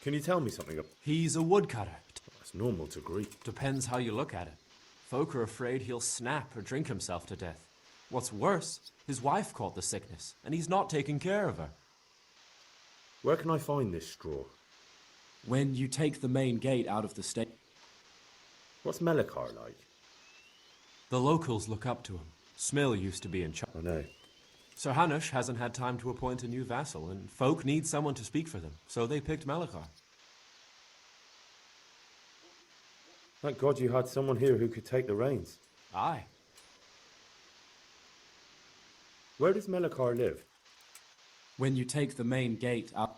Can you tell me something? He's a woodcutter. That's normal to grief. Depends how you look at it. Folk are afraid he'll snap or drink himself to death. What's worse, his wife caught the sickness, and he's not taking care of her. Where can I find this straw? When you take the main gate out of the state. What's Melikar like? The locals look up to him. Smill used to be in charge. I know. Sir Hanush hasn't had time to appoint a new vassal, and folk need someone to speak for them, so they picked Melikar. Thank God you had someone here who could take the reins. Aye. Where does Melikar live? When you take the main gate out.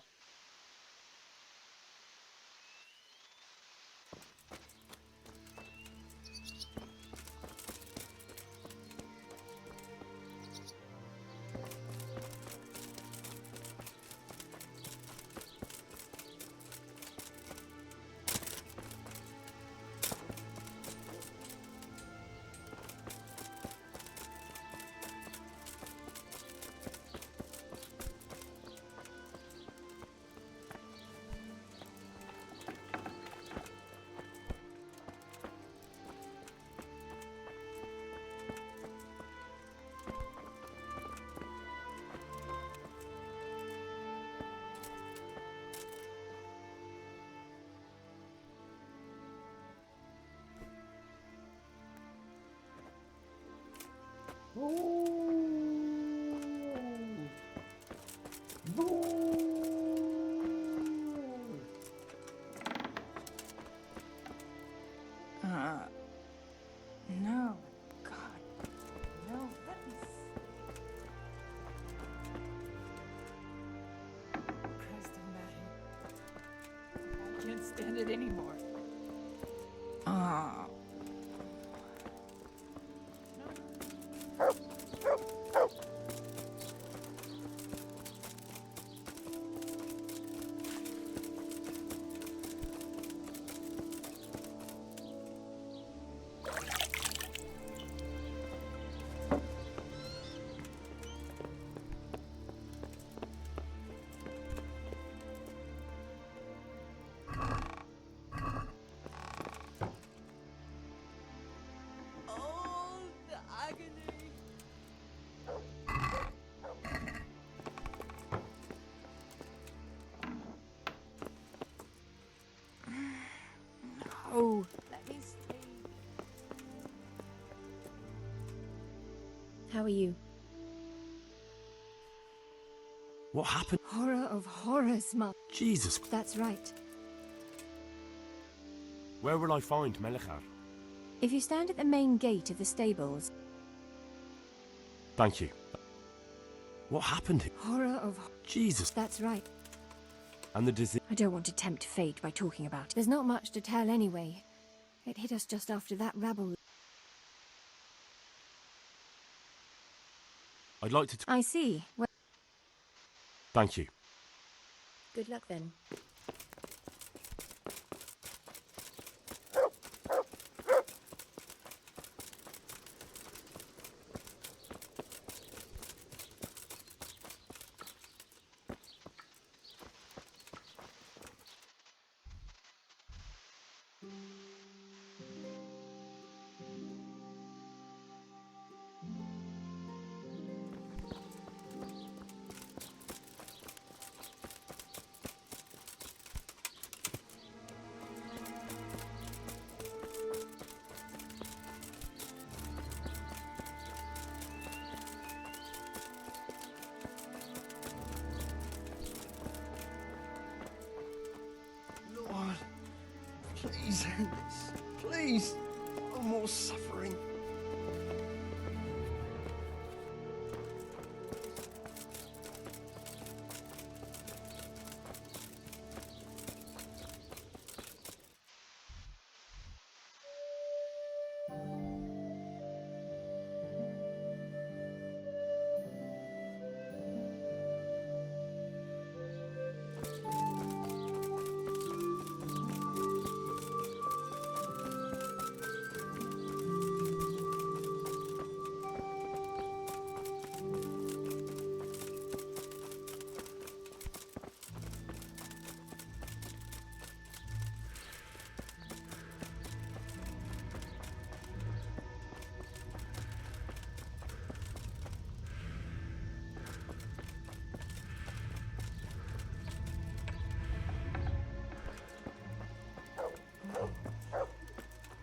No. God. No. Let me Christ almighty. I can't stand it anymore. Oh. How are you? What happened? Horror of horrors, Mum. Jesus. That's right. Where will I find Melechar? If you stand at the main gate of the stables. Thank you. What happened? Horror of... Jesus. That's right. And the disease. I don't want to tempt fate by talking about it. There's not much to tell anyway. It hit us just after that rabble. I'd like to... I see. Well, Thank you. good luck then. Lord, please end this. Please. No more suffering.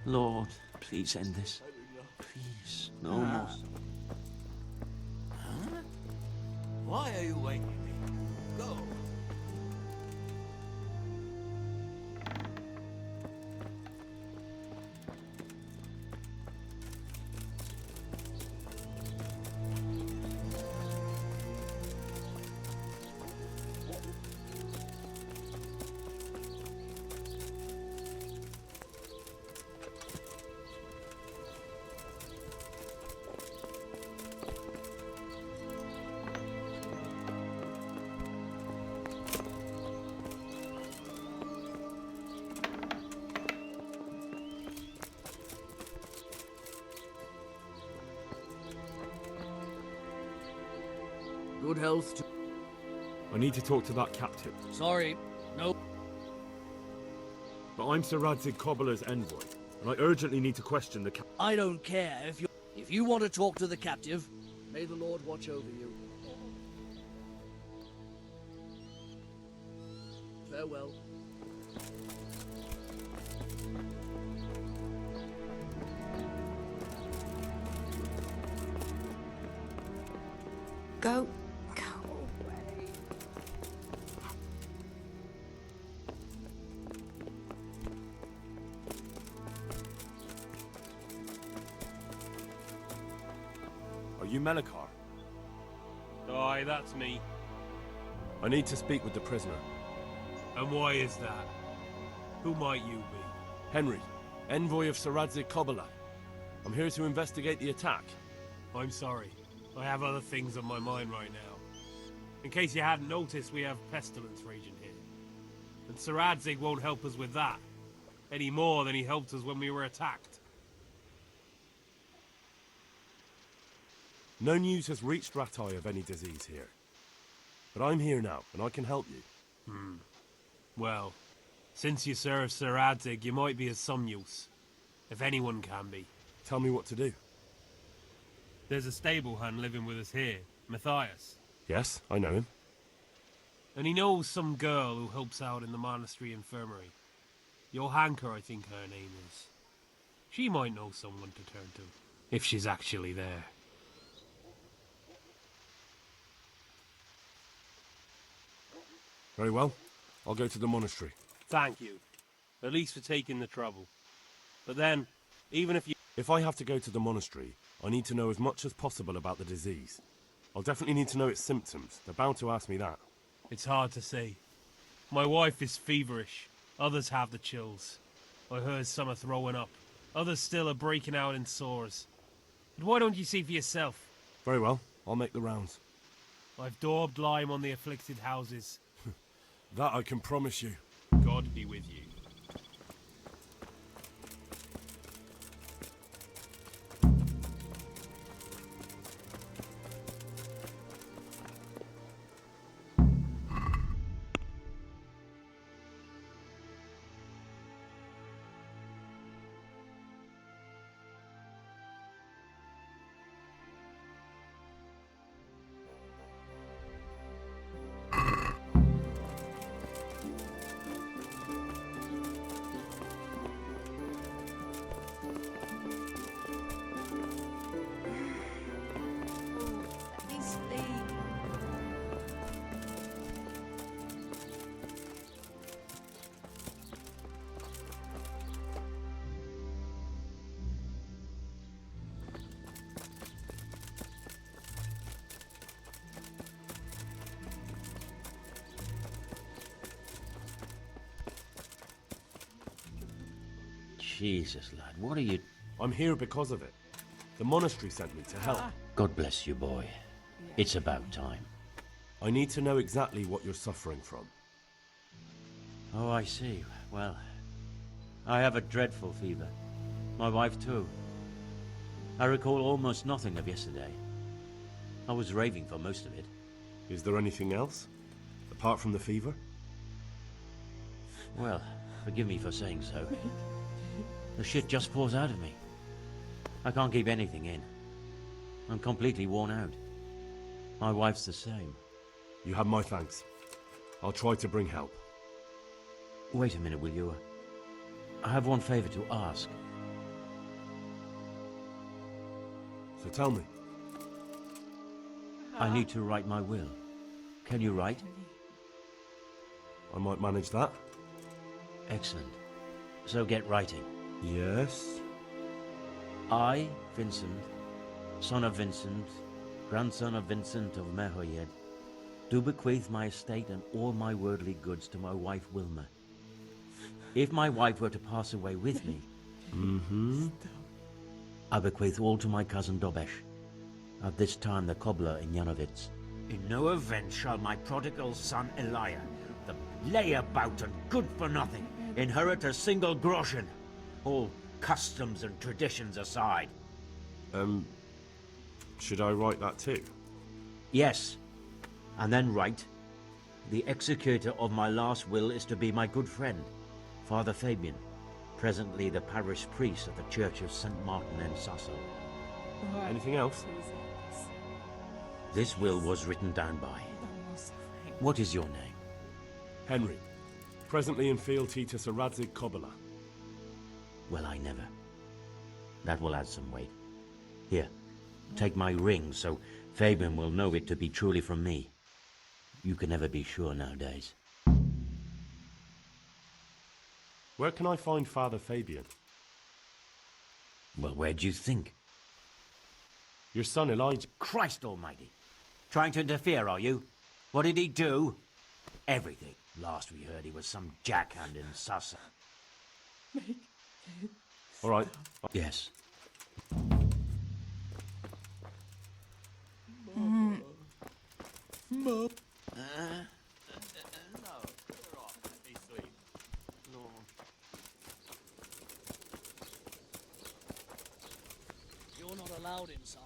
Lord, please end this. Please, no more. Huh? Why are you waking me? Go. Good health to... I need to talk to that captain. Sorry, no. But I'm Sir Radzig Cobbler's envoy, and I urgently need to question the captain. I don't care if you want to talk to the captive. May the Lord watch over you. Farewell. Go. Are you Melechar? Aye, that's me. I need to speak with the prisoner. And why is that? Who might you be? Henry, envoy of Sir Radzig Kobbler. I'm here to investigate the attack. I'm sorry. I have other things on my mind right now. In case you hadn't noticed, we have pestilence raging here. And Sir Radzig won't help us with that. Any more than he helped us when we were attacked. No news has reached Ratai of any disease here. But I'm here now, and I can help you. Well, since you serve Sir Radzig, you might be of some use. If anyone can be. Tell me what to do. There's a stable hand living with us here, Matthias. Yes, I know him. And he knows some girl who helps out in the monastery infirmary. Johanka, I think her name is. She might know someone to turn to, if she's actually there. Very well. I'll go to the monastery. Thank you. At least for taking the trouble. But then, even if you... If I have to go to the monastery, I need to know as much as possible about the disease. I'll definitely need to know its symptoms. They're bound to ask me that. It's hard to say. My wife is feverish. Others have the chills. I heard some are throwing up. Others still are breaking out in sores. But why don't you see for yourself? Very well. I'll make the rounds. I've daubed lime on the afflicted houses. That I can promise you. God be with you. Jesus, lad, what are you... I'm here because of it. The monastery sent me to help. God bless you, boy. It's about time. I need to know exactly what you're suffering from. Oh, I see. Well, I have a dreadful fever. My wife, too. I recall almost nothing of yesterday. I was raving for most of it. Is there anything else? Apart from the fever? Well, forgive me for saying so. The shit just pours out of me. I can't keep anything in. I'm completely worn out. My wife's the same. You have my thanks. I'll try to bring help. Wait a minute, will you? I have one favor to ask. So tell me. I need to write my will. Can you write? I might manage that. Excellent. So get writing. Yes? I, Vincent, son of Vincent, grandson of Vincent of Merhoyed, do bequeath my estate and all my worldly goods to my wife Wilma. If my wife were to pass away with me, I bequeath all to my cousin Dobesh, at this time the cobbler in Yanovitz. In no event shall my prodigal son Elia, the layabout and good-for-nothing, inherit a single groschen, all customs and traditions aside. Should I write that too? Yes, and then write, the executor of my last will is to be my good friend, Father Fabian, presently the parish priest of the Church of St. Martin in Sasso. Anything else? This will was written down by. What is your name? Henry. Presently in fealty to Sir Radzig Kobyla. Well, I never. That will add some weight. Here, take my ring so Fabian will know it to be truly from me. You can never be sure nowadays. Where can I find Father Fabian? Well, where do you think? Your son Elijah. Christ almighty! Trying to interfere, are you? What did he do? Everything. Last we heard he was some jackhand in Sassa. All right. Yes. Mom. No. You're not allowed inside.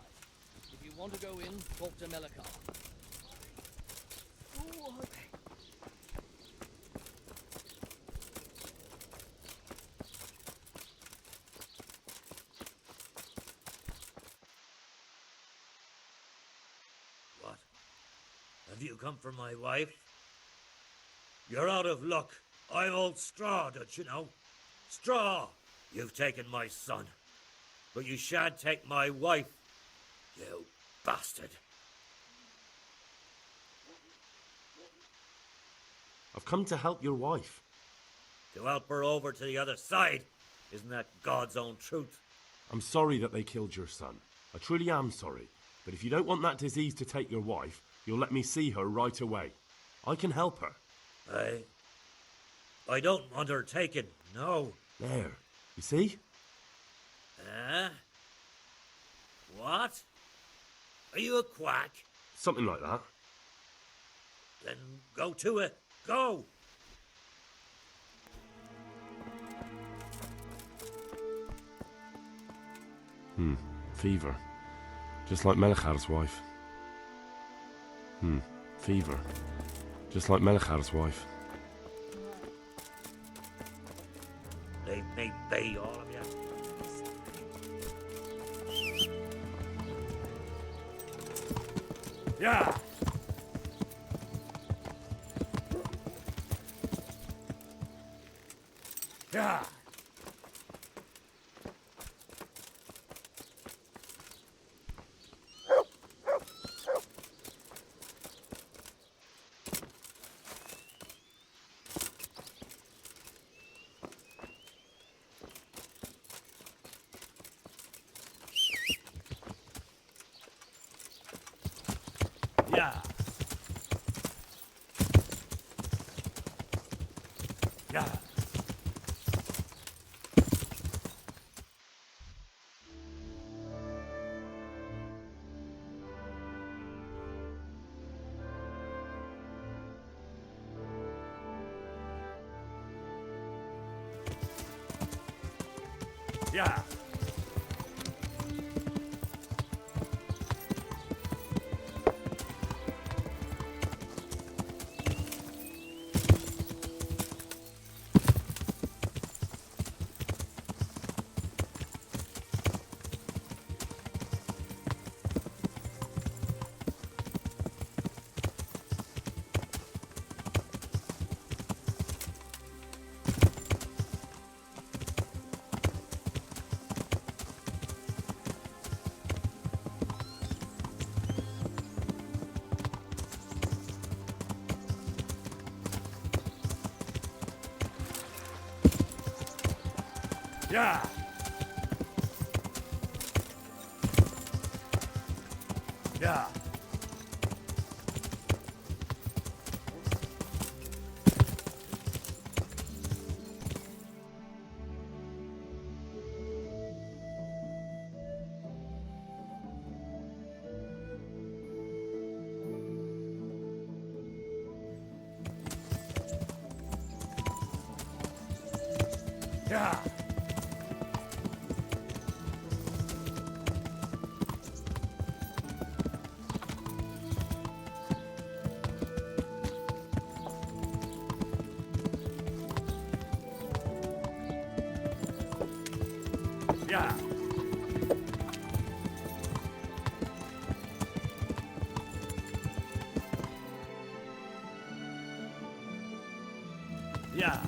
If you want to go in, talk to Melikar. What? Have you come for my wife? You're out of luck. I'm old Straw, don't you know? Straw! You've taken my son. But you shan't take my wife, you bastard. I've come to help your wife. To help her over to the other side. Isn't that God's own truth? I'm sorry that they killed your son. I truly am sorry. But if you don't want that disease to take your wife, you'll let me see her right away. I can help her. I don't want her taken, no. There. You see? What? Are you a quack? Something like that. Then go to it. Go! Fever. Just like Melichar's wife. Fever. Just like Melichar's wife. Leave me be, all of you. Yeah! Yeah! Yeah! Yeah! Yeah! Yeah! Yeah! Yeah! Yeah! Yeah!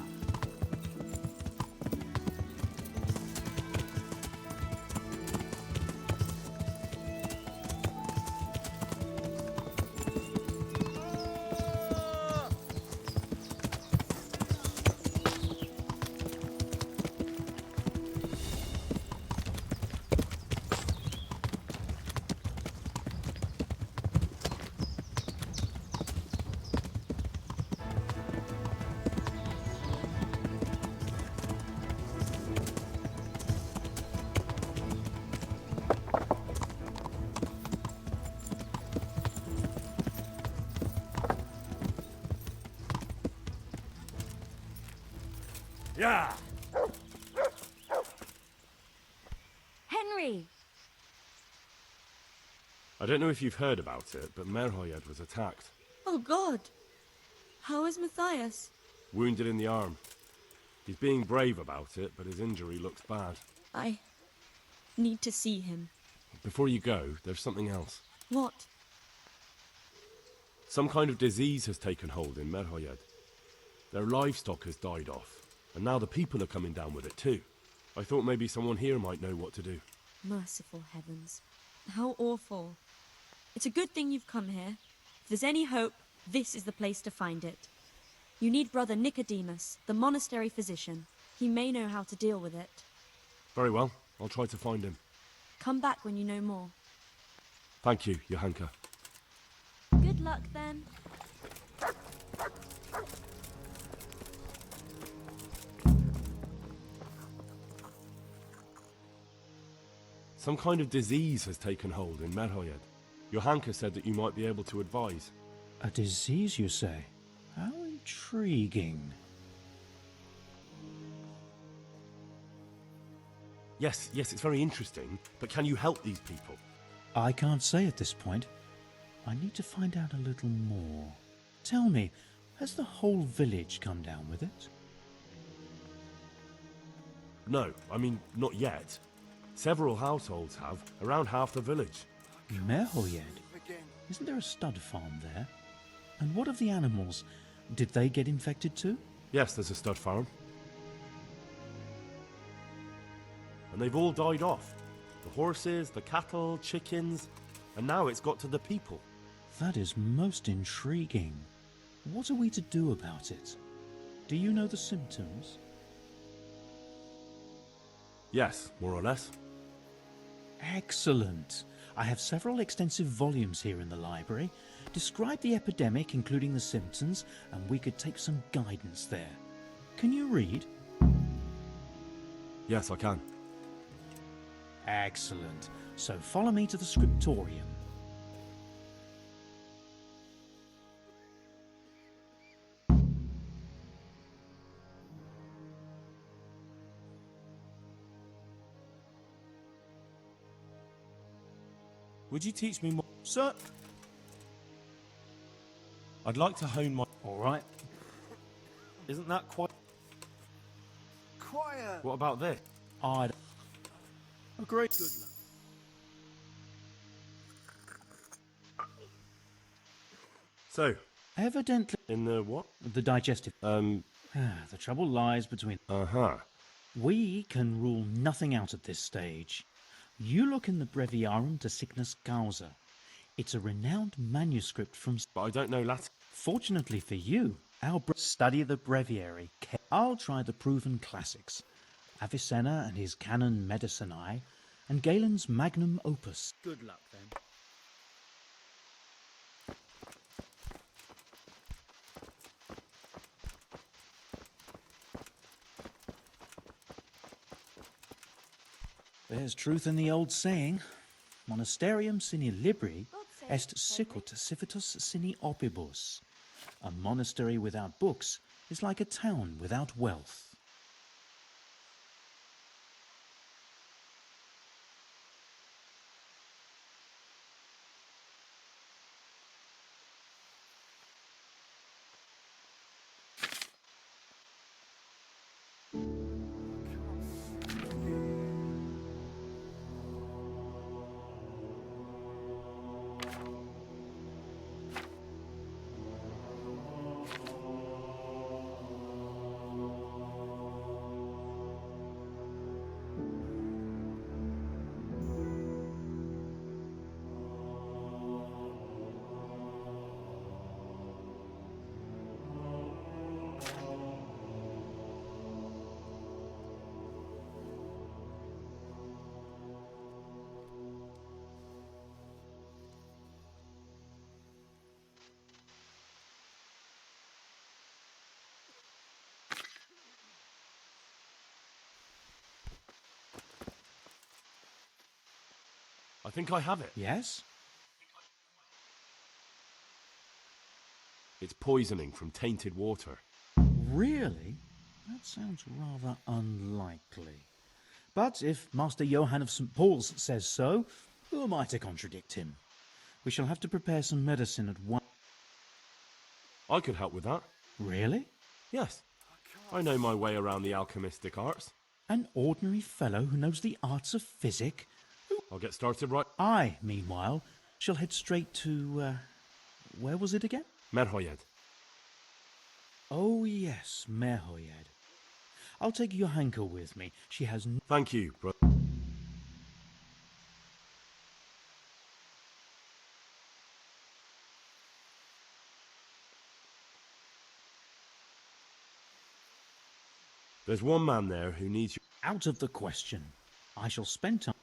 Yeah! Henry! I don't know if you've heard about it, but Merhoyed was attacked. Oh God! How is Matthias? Wounded in the arm. He's being brave about it, but his injury looks bad. I need to see him. Before you go, there's something else. What? Some kind of disease has taken hold in Merhoyed. Their livestock has died off, and now the people are coming down with it too. I thought maybe someone here might know what to do. Merciful heavens. How awful. It's a good thing you've come here. If there's any hope, this is the place to find it. You need Brother Nicodemus, the monastery physician. He may know how to deal with it. Very well. I'll try to find him. Come back when you know more. Thank you, Johanka. Good luck, then. Some kind of disease has taken hold in Merhoyed. Johanka said that you might be able to advise. A disease, you say? How intriguing. Yes, it's very interesting, but can you help these people? I can't say at this point. I need to find out a little more. Tell me, has the whole village come down with it? No, I mean, not yet. Several households have, around half the village. Merhoyed? Isn't there a stud farm there? And what of the animals? Did they get infected too? Yes, there's a stud farm. And they've all died off. The horses, the cattle, chickens, and now it's got to the people. That is most intriguing. What are we to do about it? Do you know the symptoms? Yes, more or less. Excellent. I have several extensive volumes here in the library. Describe the epidemic, including the symptoms, and we could take some guidance there. Can you read? Yes, I can. Excellent. So follow me to the scriptorium. Would you teach me more? Sir? I'd like to hone my... All right. Isn't that quite... Quiet! What about this? I'd... A great good luck. So, Evidently... in the what? The digestive... The trouble lies between... Uh-huh. We can rule nothing out at this stage. You look in the Breviarium de Sickness Causa. It's a renowned manuscript from... But I don't know Latin. Fortunately for you, study the breviary. I'll try the proven classics. Avicenna and his Canon Medicinae, and Galen's Magnum Opus. Good luck, then. There's truth in the old saying. Monasterium sine libri est sicut civitas sine opibus. A monastery without books is like a town without wealth. I think I have it. Yes? It's poisoning from tainted water. Really? That sounds rather unlikely. But if Master Johann of St. Paul's says so, who am I to contradict him? We shall have to prepare some medicine at once. I could help with that. Really? Yes. I know my way around the alchemistic arts. An ordinary fellow who knows the arts of physic? I'll get started right... I, meanwhile, shall head straight to, where was it again? Merhoyed. Oh, yes, Merhoyed. I'll take Johanka with me. She has... Thank you, bro. There's one man there who needs you. Out of the question. I shall spend time.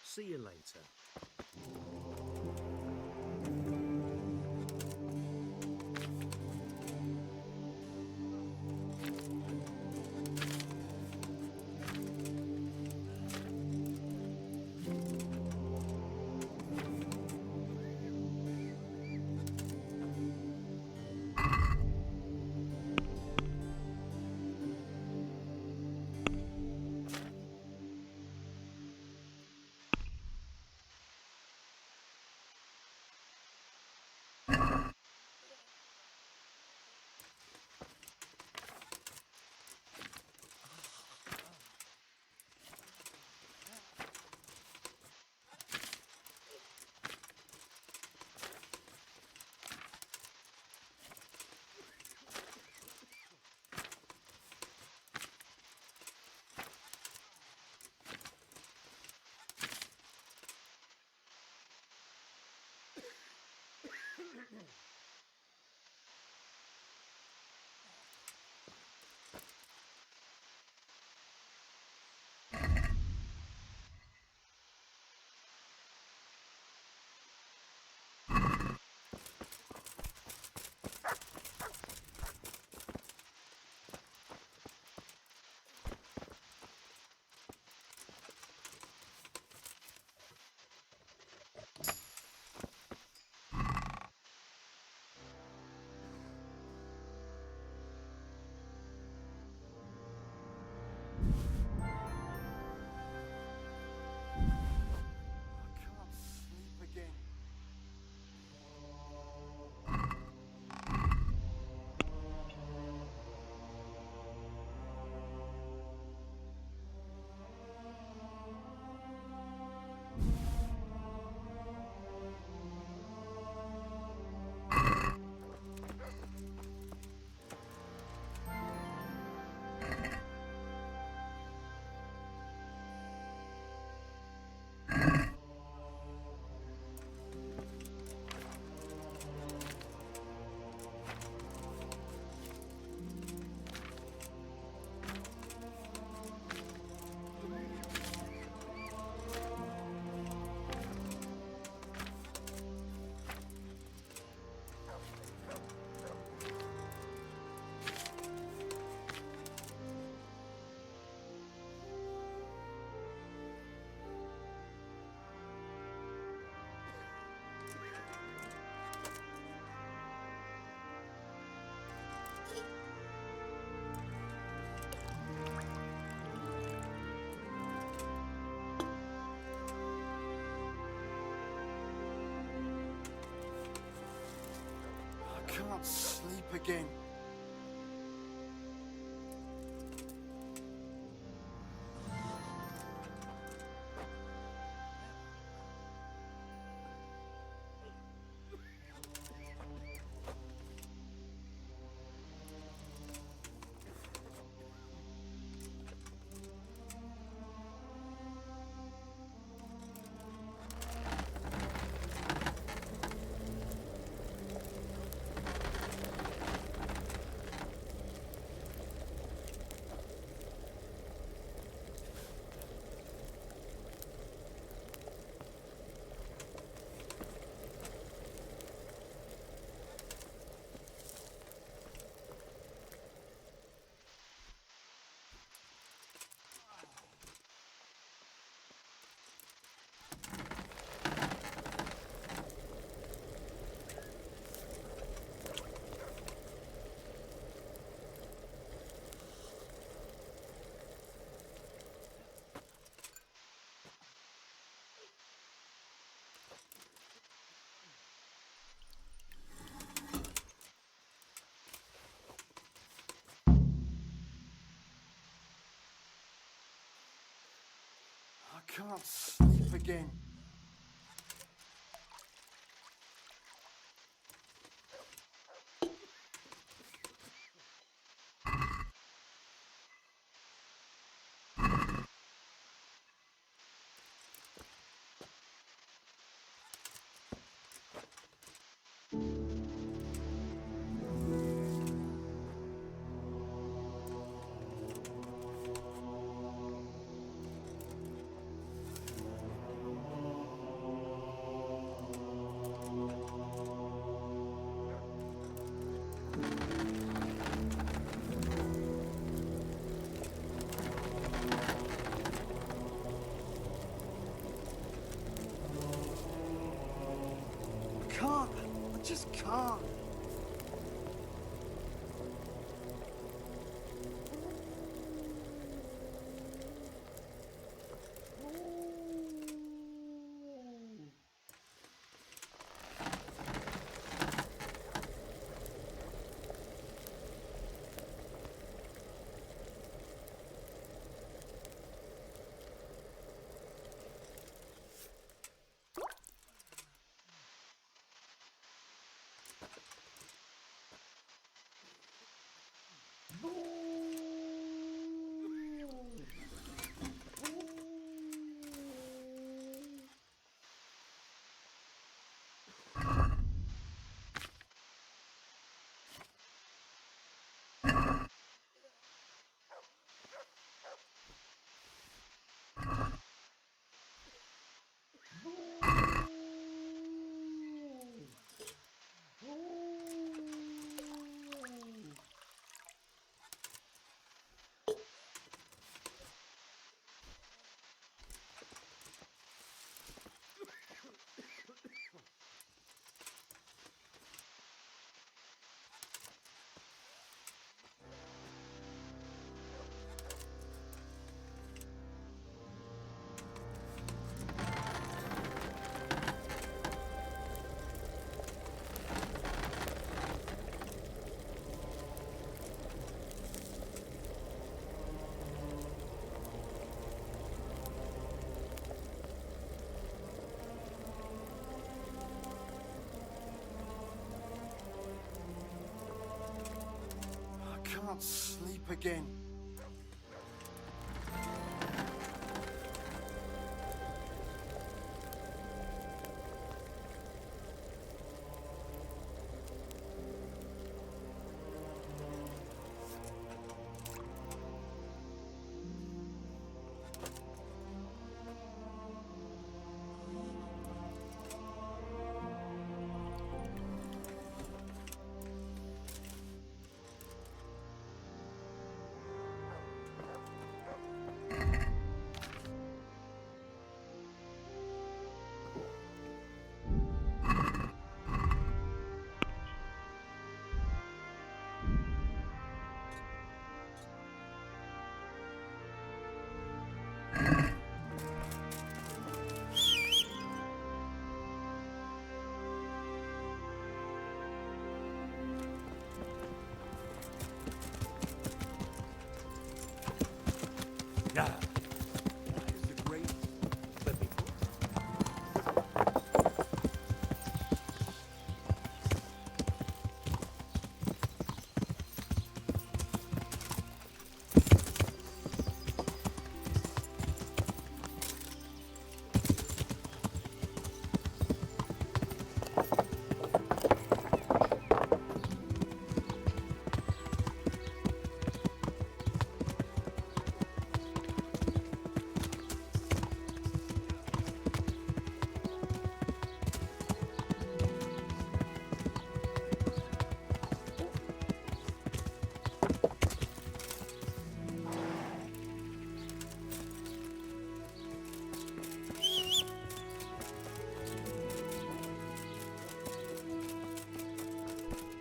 See you later. Can't sleep again. I can't sleep again. can't. I just can't. I can't sleep again. Yeah. Is the great. Let me.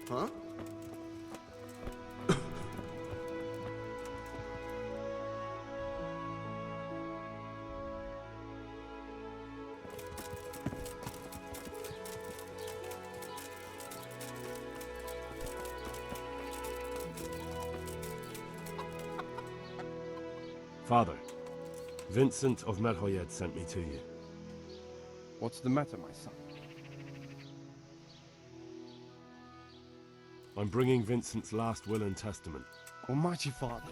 Huh? Father, Vincent of Merhoyed sent me to you. What's the matter, my son? I'm bringing Vincent's last will and testament. Almighty Father.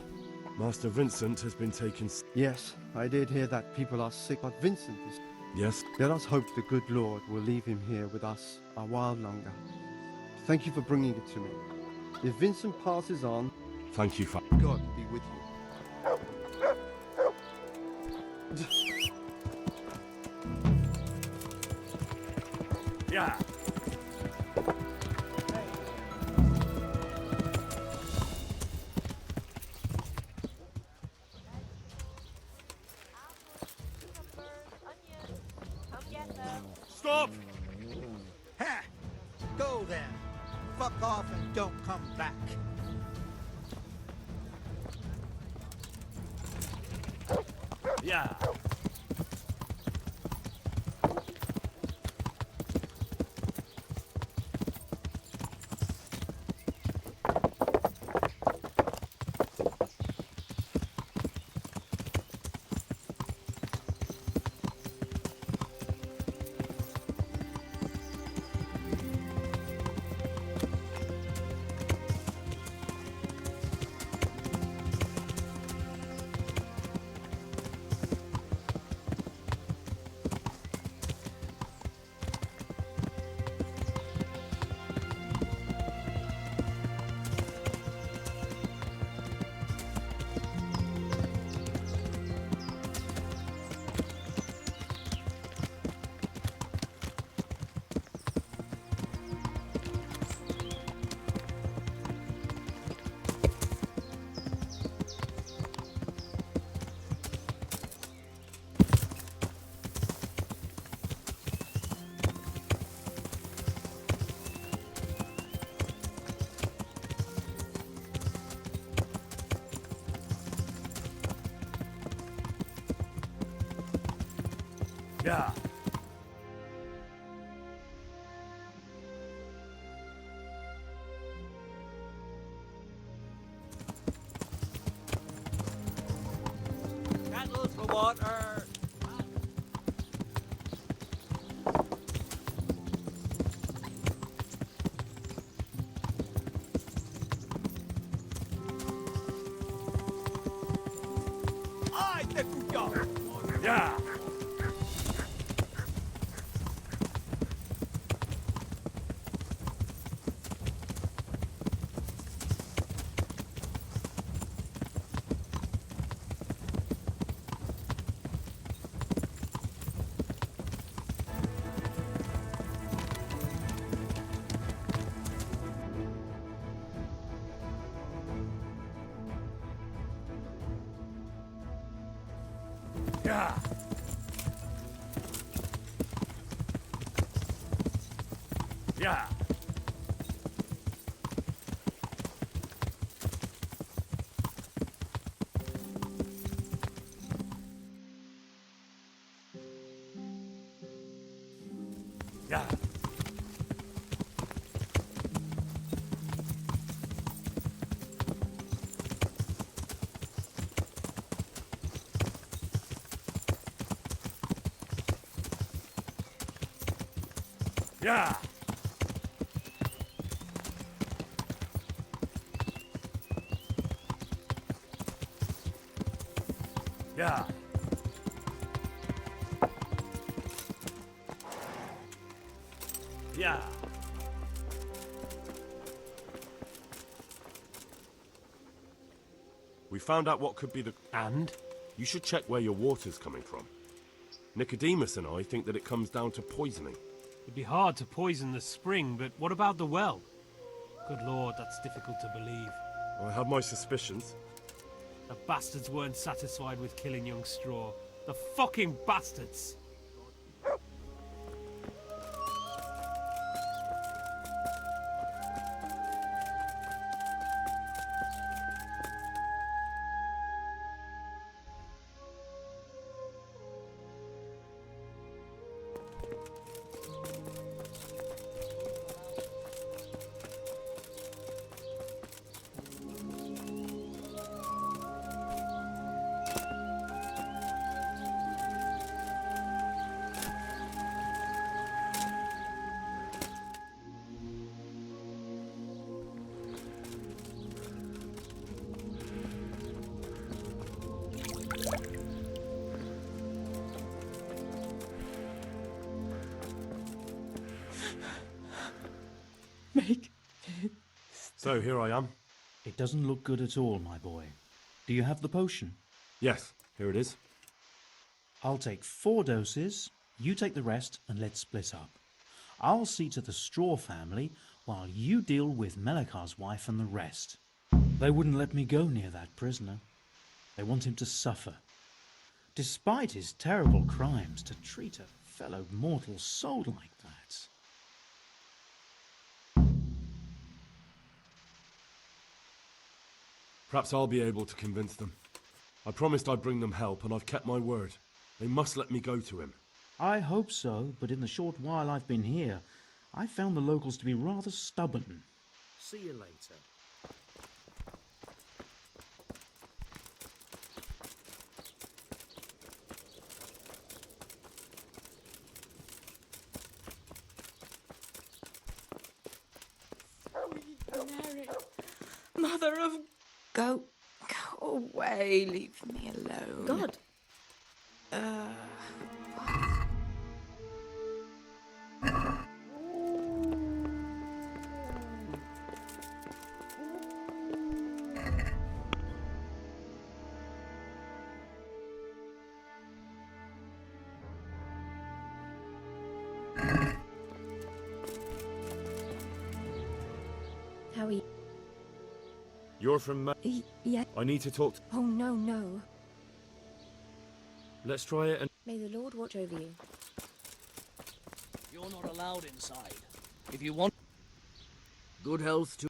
Master Vincent has been taken... Yes, I did hear that people are sick, but Vincent is... Yes? Let us hope the good Lord will leave him here with us a while longer. Thank you for bringing it to me. If Vincent passes on... Thank you, Father. God be with you. Yeah. Stop! Fuck off and don't come back. Yeah. Yeah. Cattle to water. I think we go. Yeah. Yeah. Yeah. Yeah. Yeah. Yeah. Yeah. We found out what could be the... And? You should check where your water's coming from. Nicodemus and I think that it comes down to poisoning. It'd be hard to poison the spring, but what about the well? Good lord, that's difficult to believe. I have my suspicions. The bastards weren't satisfied with killing young Straw. The fucking bastards! Make it. So, here I am. It doesn't look good at all, my boy. Do you have the potion? Yes, here it is. I'll take 4 doses, you take the rest, and let's split up. I'll see to the Straw family, while you deal with Melikar's wife and the rest. They wouldn't let me go near that prisoner. They want him to suffer. Despite his terrible crimes, to treat a fellow mortal soul like that. Perhaps I'll be able to convince them. I promised I'd bring them help, and I've kept my word. They must let me go to him. I hope so, but in the short while I've been here, I've found the locals to be rather stubborn. See you later. Mary, Mother of... Go away, leave me alone. God. How are you? You're from Yeah. I need to talk to... Oh, no, no. Let's try it and... May the Lord watch over you. You're not allowed inside. If you want... Good health to...